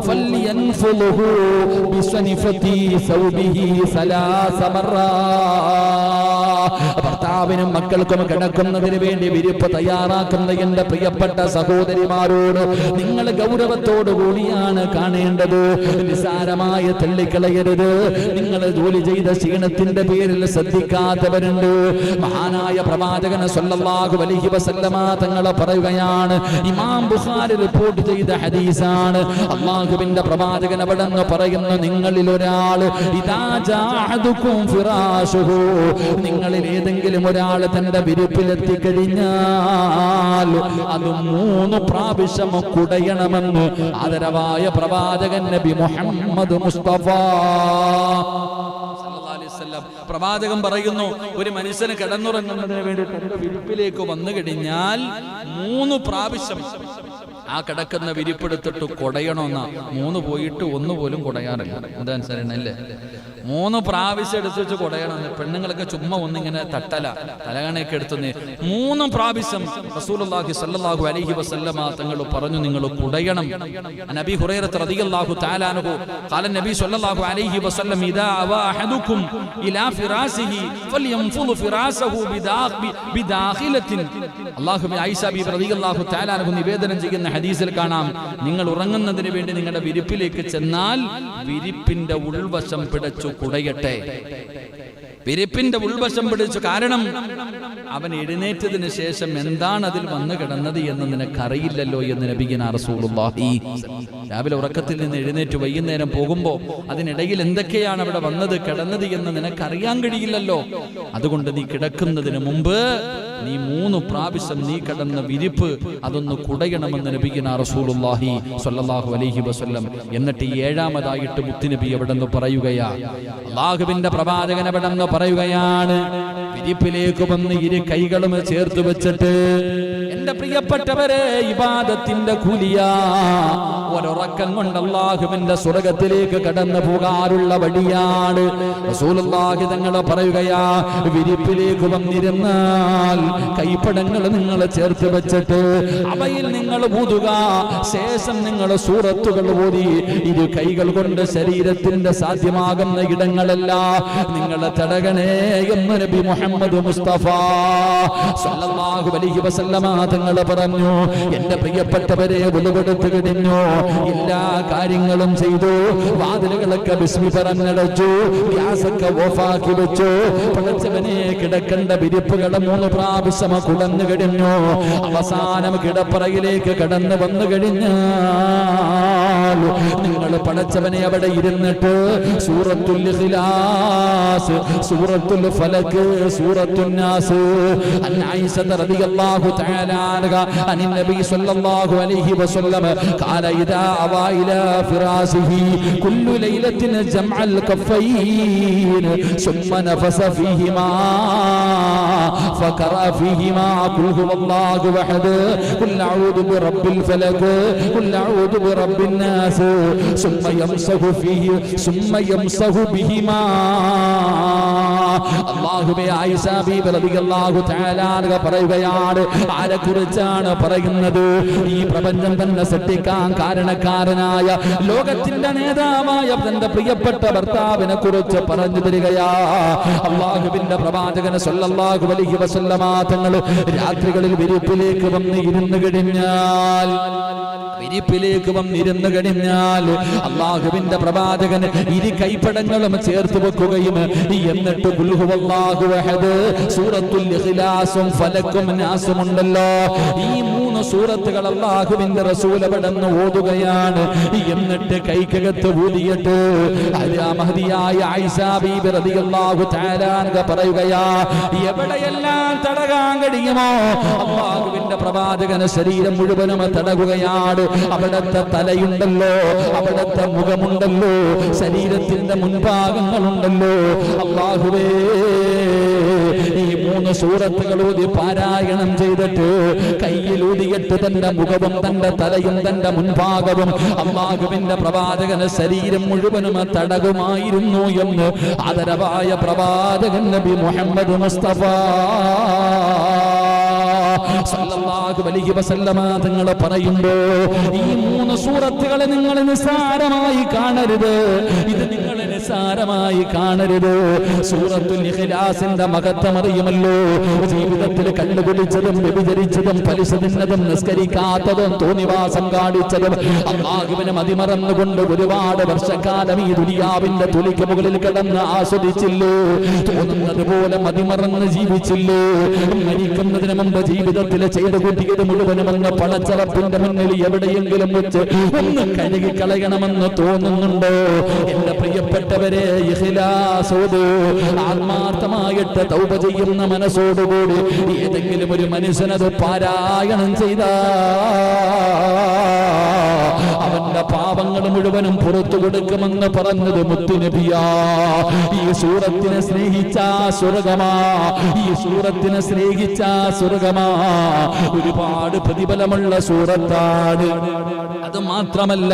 ഫൽയൻഫുലുഹു ബിസനിഫതി സൗബിഹി സലാസ മർറാ. ഭർത്താവിനും മക്കൾക്കും കിടക്കുന്നതിന് വേണ്ടി വിരിപ്പ് തയ്യാറാക്കുന്ന എന്റെ പ്രിയപ്പെട്ട സഹോദരിമാരോട് നിങ്ങൾ ഗൗരവത്തോടു കൂടിയാണ് കാണേണ്ടത്. നിസാരമായ തള്ളിക്കളയരുത്. നിങ്ങൾ ജോലി ചെയ്ത ക്ഷീണത്തിന്റെ പേരിൽ ശ്രദ്ധിക്കാത്തവരുണ്ട്. മഹാനായ പ്രവാചകൻ സല്ലല്ലാഹു അലൈഹി വസല്ലമ തങ്ങൾ പറയുകയാണ്, ഇമാം ബുഖാരി റിപ്പോർട്ട് ചെയ്ത ഹദീസാണ്. അല്ലാഹുവിന്റെ പ്രവാചകൻ അവിടെ നിന്ന് പറയുന്നു, നിങ്ങളിൽ ഒരാൾ ഇദാ ജാഅദുകും ഫിറാശുഹു, നിങ്ങളിൽ ഏതെങ്കിലും ഒരാൾ തന്റെ വിരിപ്പിലെത്തിക്കഴിഞ്ഞാൽ അത് 3 പ്രാവശ്യം കുടയണമെന്ന് ആദരവായ പ്രവാചകൻ നബി മുഹമ്മദ് മുസ്തഫ പ്രവാചകൻ പറയുന്നു, ഒരു മനുഷ്യന് കിടന്നുറങ്ങുന്നതിന് വേണ്ടി തന്റെ വിരിപ്പിലേക്ക് വന്നു കഴിഞ്ഞാൽ 3 പ്രാവശ്യം ആ കിടക്കുന്ന വിരിപ്പെടുത്തിട്ട് കുടയണമെന്ന. 3 പോയിട്ട് 1 പോലും കുടയാറില്ല. എന്താ മനസ്സിലാണല്ലേ? 3 പ്രാവശ്യം എടുത്തു വെച്ച് കുടയണമെന്ന്. പെണ്ണുങ്ങളൊക്കെ ചുമ്മാ ഒന്നിങ്ങനെ തട്ടല, തലകണയൊക്കെ എടുത്തുന്നേ. 3 പ്രാവശ്യം റസൂലുള്ളാഹി സ്വല്ലല്ലാഹു അലൈഹി വസല്ലമ തങ്ങൾ പറഞ്ഞു, നിങ്ങൾ കുടയണം. നബി ഹുറൈറ റളിയല്ലാഹു തആല അൻഹു ഖാല നബി സ്വല്ലല്ലാഹു അലൈഹി വസല്ലം, ഇദാ അവാ അഹദുകും ഇലാ ഫിറാസിഹി ഫൽയൻഫുദ് ഫിറാസഹു ബിദാഖിലത്തിൻ. അല്ലാഹു ആയിഷ ബിബി റളിയല്ലാഹു തആല അൻഹു നിവേദനം ചെയ്യുന്ന ഹദീസിൽ കാണാം, നിങ്ങൾ ഉറങ്ങുന്നതിന് വേണ്ടി നിങ്ങളുടെ വിരിപ്പിലേക്ക് ചെന്നാൽ വിരിപ്പിന്റെ ഉൾവശം പിടിച്ചു കുടയട്ടെ. വിരിപ്പിന്റെ ഉൾവശം പിടിച്ചു. കാരണം അവൻ എഴുന്നേറ്റതിന് ശേഷം എന്താണ് അതിൽ വന്നു കിടന്നത് എന്ന് നിനക്കറിയില്ലല്ലോ എന്ന് നബിയുനാ റസൂലുള്ളാഹി. രാവിലെ ഉറക്കത്തിൽ നിന്ന് എഴുന്നേറ്റ് വൈകുന്നേരം പോകുമ്പോ അതിനിടയിൽ എന്തൊക്കെയാണ് അവിടെ വന്നത് കിടന്നത് എന്ന് നിനക്കറിയാൻ കഴിയില്ലല്ലോ. അതുകൊണ്ട് നീ കിടക്കുന്നതിന് മുമ്പ് നീ 3 പ്രാവശ്യം നീ കിടന്ന വിരിപ്പ് അതൊന്ന് കുടയണമെന്ന് നബിയുനാ റസൂലുള്ളാഹി സ്വല്ലല്ലാഹു അലൈഹി വസല്ലം. എന്നിട്ട് 7ാമതായിട്ട് മുത്തുനബി അവിടെ നിന്ന് പറയുകയാ, അല്ലാഹുവിന്റെ പ്രവാചകൻ അവിടെ നിന്ന് പറയുകയാണ്, വിരിപ്പിലേക്ക് വന്ന് 2 കൈകളും ചേർത്ത് വെച്ചിട്ട് എന്റെ പ്രിയപ്പെട്ടവരെ, ഇബാദത്തിന്റെ കൂലിയാ. ഒരൊറക്കം കൊണ്ട് അല്ലാഹുവിന്റെ സ്വർഗ്ഗത്തിലേക്ക് കടന്നു പോകാനുള്ള വഴിയാണ്. റസൂലുള്ളാഹി തങ്ങൾ പറയുകയാ, വിരിപ്പിലേക്ക് വന്നിരുന്നാൽ കൈപ്പടങ്ങൾ നിങ്ങൾ ചേർത്ത് വെച്ചിട്ട് അവയിൽ നിങ്ങൾ ഊതുക. ശേഷം നിങ്ങൾ സൂറത്തുകൾ ഓതി ഇരു കൈകൾ കൊണ്ട് ശരീരത്തിന്റെ സാധ്യമാകുന്ന ഇടങ്ങളെല്ലാം നിങ്ങൾ തടകണേ എന്ന് നബി മുഹമ്മദ് മുസ്തഫ സല്ലല്ലാഹു അലൈഹി വസല്ലമ തങ്ങൾ പറഞ്ഞു. എന്റെ പ്രിയപ്പെട്ടവരെ, ഉലവെടുത്ത് കഴിഞ്ഞു, എല്ലാ കാര്യങ്ങളും ചെയ്തു, വാതിലുകളൊക്കെ ബിസ്മി പറഞ്ഞടച്ചു, ഗ്യാസൊക്കെ ഓഫാക്കി വെച്ചു. പടച്ചവനെ, കിടക്കേണ്ട വിരിപ്പുകളെ 3 പ്രാവശ്യം കുടന്നു കഴിഞ്ഞു. അവസാനം കിടപ്പറയിലേക്ക് കടന്നു വന്നു കഴിഞ്ഞാൽ നിങ്ങൾ പടച്ചവനെ അവിടെ ഇരുന്നിട്ട് സൂറത്തുൽ ഇഖ്ലാസ്, സൂറത്തുൽ ഫലക്, സൂറത്തുൻ നാസ്. അൻ ആയിഷ റളിയല്ലാഹു തആല അൻഹാ അനിൻ നബി സ്വല്ലല്ലാഹു അലൈഹി വസല്ലം ഖാല ഇദാ അവ ഇലാ ഫിറാസിഹി കുല്ലു ലൈലത്തിൻ ജംഅൽ കഫൈൻ സുമ്മ നഫസ ഫീഹിമാ ഫഖറഅ ഫീഹിമാ ഖുൽ ഹുവല്ലാഹു അഹദ് ഖുൽ അഊദു ബിറബ്ബിൽ ഫലക് ഖുൽ അഊദു ബിറബ്ബിൻ നാസ് സുമ്മ യംസഹു ബിഹിമാ. അല്ലാഹുവേ, ആയിഷ ബീബി റളിയല്ലാഹു തആല അൻഹ പറയുകയാണ്, ആരെക്കുറിച്ചാണ് പറയുന്നത്? ഈ പ്രപഞ്ചം തന്നെ സൃഷ്ടിക്കാൻ കാരണക്കാരനായ ലോകത്തിന്റെ നേതാവായ തന്റെ പ്രിയപ്പെട്ട ഭർത്താവിനെ കുറിച്ച് പറഞ്ഞു തരികയാ. അല്ലാഹുവിന്റെ പ്രവാചകൻ സല്ലല്ലാഹു അലൈഹി വസല്ലമ തങ്ങൾ രാത്രികളിൽ വിരിപ്പിലേക്ക് വന്നിരുന്നു കഴിഞ്ഞാൽ അല്ലാഹുവിന്റെ പ്രവാചകൻ ഇരു കൈപ്പടങ്ങളും ചേർത്ത് വെക്കുകയും എന്നിട്ട് ഖുൽ ഹുവല്ലാഹു അഹദ്, സൂറത്തുൽ ഇഖ്ലാസും ഫലക്കും നാസും ഉണ്ടല്ലോ, ഈ 3 സൂറത്തുകൾ അല്ലാഹുവിന്റെ റസൂൽ അവിടുന്ന് ഓതുകയാണ്. എന്നിട്ട് കൈക്കകത്ത് ഊതിയിട്ട് മഹദിയായ ആയിഷ ബീബി റളിയല്ലാഹു തആല അൻഹ പറയുകയാ, എവിടെയെല്ലാം തടകാൻ കഴിയുമോ അല്ലാഹുവിന്റെ പ്രവാചകന് ശരീരം മുഴുവനും തടകുകയാണ്. അവിടുത്തെ തലയുണ്ടല്ലോ, അവിടുത്തെ മുഖമുണ്ടല്ലോ, ശരീരത്തിന്റെ മുൻഭാഗങ്ങളുണ്ടല്ലോ. അല്ലാഹുവേ, ഈ 3 സൂറത്തുകൾ ഓതി പാരായണം ചെയ്തിട്ട് കയ്യിലൂതിയിട്ട് തന്റെ മുഖവും തന്റെ തലയും തന്റെ മുൻഭാഗവും അല്ലാഹുവിന്റെ പ്രവാചകന് ശരീരം മുഴുവനും തടകുമായിരുന്നു എന്ന് ആദരവായ പ്രവാചകൻ നബി മുഹമ്മദ് മുസ്തഫ സല്ലല്ലാഹു അലൈഹി വസല്ലമ തങ്ങൾ പറയുമ്പോ, ഈ 3 സൂറത്തുകളെ നിങ്ങൾ നിസ്സാരമായി കാണരുത്. ഇത് നിങ്ങൾ നിസ്സാരമായി കാണരുത്. സൂറത്തുൽ ഇഖ്ലാസിന്റെ മഹത്വം അറിയുമല്ലോ. ജീവിതത്തിൽ കണ്ടുപിടിച്ചതും വ്യഭിചരിച്ചതും പലിശ തിന്നതും നിസ്കരിക്കാത്തതും തോന്നിവാസം കാണിച്ചതും അല്ലാഹുവിനെ മതിമറന്നുകൊണ്ട് ഒരുപാട് വർഷക്കാലം ഈ ദുനിയാവിന്റെ തുലിക്ക് മുകളിൽ കിടന്ന് ആസ്വദിച്ചില്ലേ? തോന്നുന്നത് പോലെ മതിമറന്ന് ജീവിച്ചില്ലേ? മരിക്കുന്നതിന് മുമ്പ് ജീവിതത്തിൽ ചെയ്തു കൂട്ടിയത് മുഴുവനും അങ്ങ് പടച്ചറപ്പിന്റെ മുന്നിൽ എവിടെയെങ്കിലും വെച്ച് ഒന്ന് കഴുകി കളയണമെന്ന് തോന്നുന്നുണ്ടോ? എന്റെ പ്രിയപ്പെട്ടവരെ, ഇഖ്ലാസോട് ആത്മാർത്ഥമായിട്ട് തൗബ ചെയ്യുന്ന മനസ്സോടുകൂടി ഏതെങ്കിലും ഒരു മനുഷ്യനത് പാരായണം ചെയ്താ അവന്റെ പാപങ്ങൾ മുഴുവനും പുറത്തു കൊടുക്കുമെന്ന് പറഞ്ഞത് മുത്തുനബിയാ. ഈ സൂറത്തിനെ സ്നേഹിച്ച സ്വർഗമാ, ഈ സൂറത്തിനെ സ്നേഹിച്ച സ്വർഗമാ. ഒരുപാട് പ്രതിഫലമുള്ള സൂറത്താണ്. അത് മാത്രമല്ല,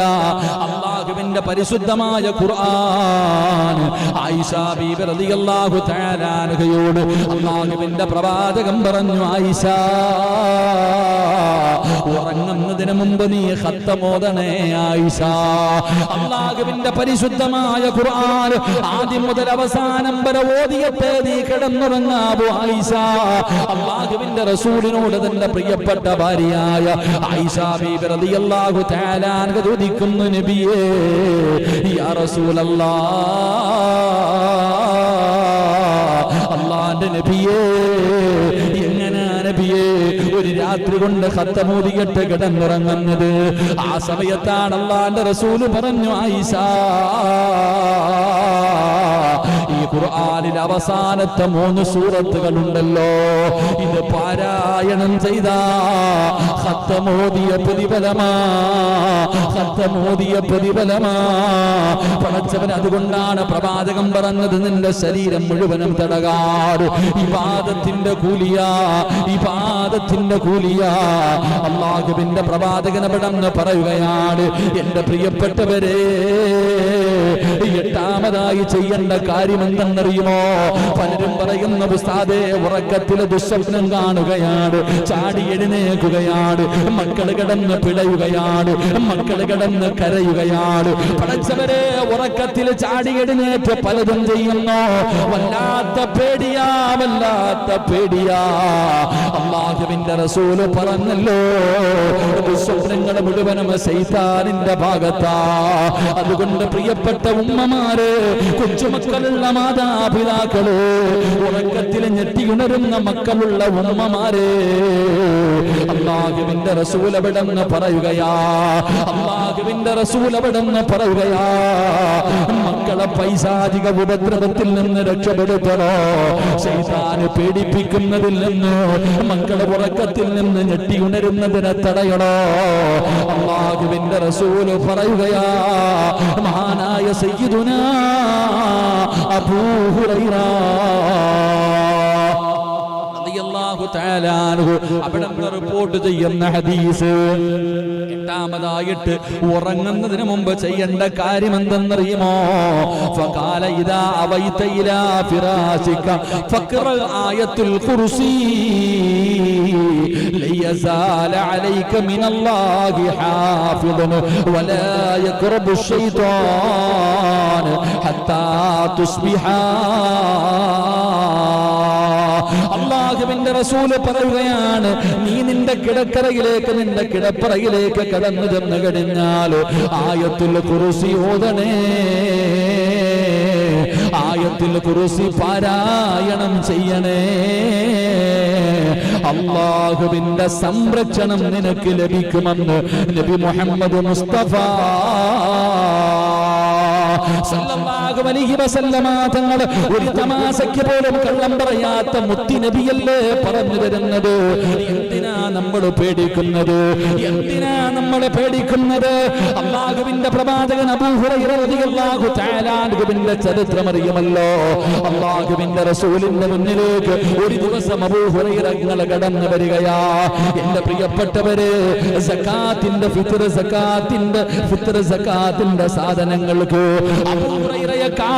അല്ലാഹുവിന്റെ പരിശുദ്ധമായ ഖുർആൻ ആയിഷ ബീബി റളിയല്ലാഹു തആല അൻഹയോട് അല്ലാഹുവിന്റെ പ്രവാചകൻ പറഞ്ഞു, ആയിഷ, ഉറങ്ങുന്നതിന് മുമ്പ് നീ ഖത്തമോദണേ ആയിഷ. അല്ലാഹുവിന്റെ പരിശുദ്ധമായ ഖുർആൻ ആദ്യം മുതൽ അവസാനം വരെ ഓതിയിട്ട് നീ കിടന്നുറങ്ങാവൂ ആയിഷ. അല്ലാഹുവിന്റെ റസൂലിനോട് തന്റെ പ്രിയപ്പെട്ട ഭാര്യയായ ആയിഷ ബീബി റളിയല്ലാഹു തആല അൻഹ ചോദിക്കുന്നു, നബിയേ, യാ റസൂലല്ലാഹ്, അല്ലാഹുവിന്റെ നബിയേ, എങ്ങനെ നബിയേ ഒരു രാത്രി കൊണ്ട് ഖത്തമോദിയിട്ട് കിടന്നുറങ്ങുന്നത്? ആ സമയത്താണ് അല്ലാഹുവിന്റെ റസൂൽ പറഞ്ഞു, ആയിഷ, ഈ ഖുർആനിൽ അവസാനത്തെ 3 സൂറത്തുകളുണ്ടല്ലോ, ഇത് പാരായണം ചെയ്ത ഖത്തമോദിയ പ്രതിഫലമാ പടച്ചവൻ. അതുകൊണ്ടാണ് പ്രവാചകൻ പറഞ്ഞത്, നിന്റെ ശരീരം മുഴുവനും തടകാട് ഇബാദത്തിന്റെ കൂലിയാ. അല്ലാഹുവിന്റെ പ്രവാചകൻ അവിടെന്ന് പറയുകയാണ്, എന്റെ പ്രിയപ്പെട്ടവരെ, 8ാമതായി ചെയ്യേണ്ട കാര്യം എന്തെന്നറിയുമോ? പലരും പറയുന്ന ഉസ്താദേ, ഉറക്കത്തിലെ ദുസ്വപ്നം കാണുകയാണ്, ചാടി എഴുന്നേൽക്കുകയാണ്, മക്കള് കിടന്ന് പിടയുകയാണ്, മക്കള് കിടന്ന് കരയുകയാണ്. പടച്ചവരെ, ഉറക്കത്തിൽ ചാടി എഴുന്നേറ്റ് പലതും ചെയ്യുന്നു. വല്ലാത്ത പേടിയാ. അല്ലാഹുവിന്റെ റസൂല് പറഞ്ഞല്ലോ, ദുസ്വപ്നങ്ങൾ മുഴുവനും ശൈത്താനിന്റെ ഭാഗത്താ. അതുകൊണ്ട് പ്രിയപ്പെട്ട ഉമ്മമാര്, കൊച്ചുമക്കളുള്ള മാതാപിതാക്കള്, ഉറക്കത്തിൽ ഞെട്ടിയുണരുന്ന മക്കളുള്ള ഉമ്മമാരെ, അല്ലാഹുവിന്റെ റസൂൽ അവിടെന്ന് പറയുകയാ, മക്കളെ പൈശാചിക ഉപദ്രവത്തിൽ നിന്ന് രക്ഷപ്പെടുത്തണോ, ശൈത്താന് പേടിപ്പിക്കുന്നതിൽ നിന്ന്, മക്കളെ ഉറക്കത്തിൽ നിന്ന് ഞെട്ടിയുണരുന്നതിനെ തടയണോ? അല്ലാഹുവിന്റെ റസൂല് പറയുകയാ, മഹാനായ സയ്യിദുനാ അബൂ ഹുറൈറ അവിടെ റിപ്പോർട്ട് ചെയ്യുന്ന ഹദീസ്, 8ാമതായിട്ട് ഉറങ്ങുന്നതിന് മുമ്പ് ചെയ്യേണ്ട കാര്യം എന്തെന്നറിയുമോ? ഫഖാല ഇദാ അവൈത ഇലാ ഫിറാശിക ഫഖറ ആയത്തുൽ ഖുർസി ലയസാല അലൈക മിനല്ലാഹി ഹാഫിദുൻ വലാ യഖറബു ശൈത്വാൻ ഹത്താ തുസ്ബിഹാ. അല്ലാഹുവിന്റെ റസൂല് പറയുകയാണ്, നീ നിന്റെ കിടക്കറയിലേക്ക്, നിന്റെ കിടപ്പറയിലേക്ക് കടന്നു ചെന്ന് കഴിഞ്ഞാൽ ആയത്തുൽ ഖുർസി ഓതണേ, ആയത്തുൽ ഖുർസി പാരായണം ചെയ്യണേ. അല്ലാഹുവിന്റെ സംരക്ഷണം നിനക്ക് ലഭിക്കുമെന്ന് നബി മുഹമ്മദ് മുസ്തഫ സല്ലല്ലാഹു അലൈഹി വസല്ലമ തങ്ങൾ ഒരു തമാശയ്ക്ക് പോലും കള്ളം പറയാത്ത മുത്തി നബിയല്ലേ പറഞ്ഞു തരുന്നത്. എന്തിനാ നമ്മൾ പേടിക്കുന്നത്? അല്ലാഹുവിന്റെ പ്രവാചകൻ അബൂ ഹുറൈറ റളിയല്ലാഹു തആല അൻഹുവിന്റെ ചരിത്രം അറിയുമല്ലോ. അല്ലാഹുവിന്റെ റസൂലിന്റെ മുന്നിലേക്ക് ഒരു ദിവസം അബൂ ഹുറൈറ കടന്നു വരികയാ. എന്റെ പ്രിയപ്പെട്ടവരെ, സകാത്തിന്റെ ഫിത്ർ സകാത്തിന്റെ സാധനങ്ങൾക്ക് അബൂ ഹുറൈറയെ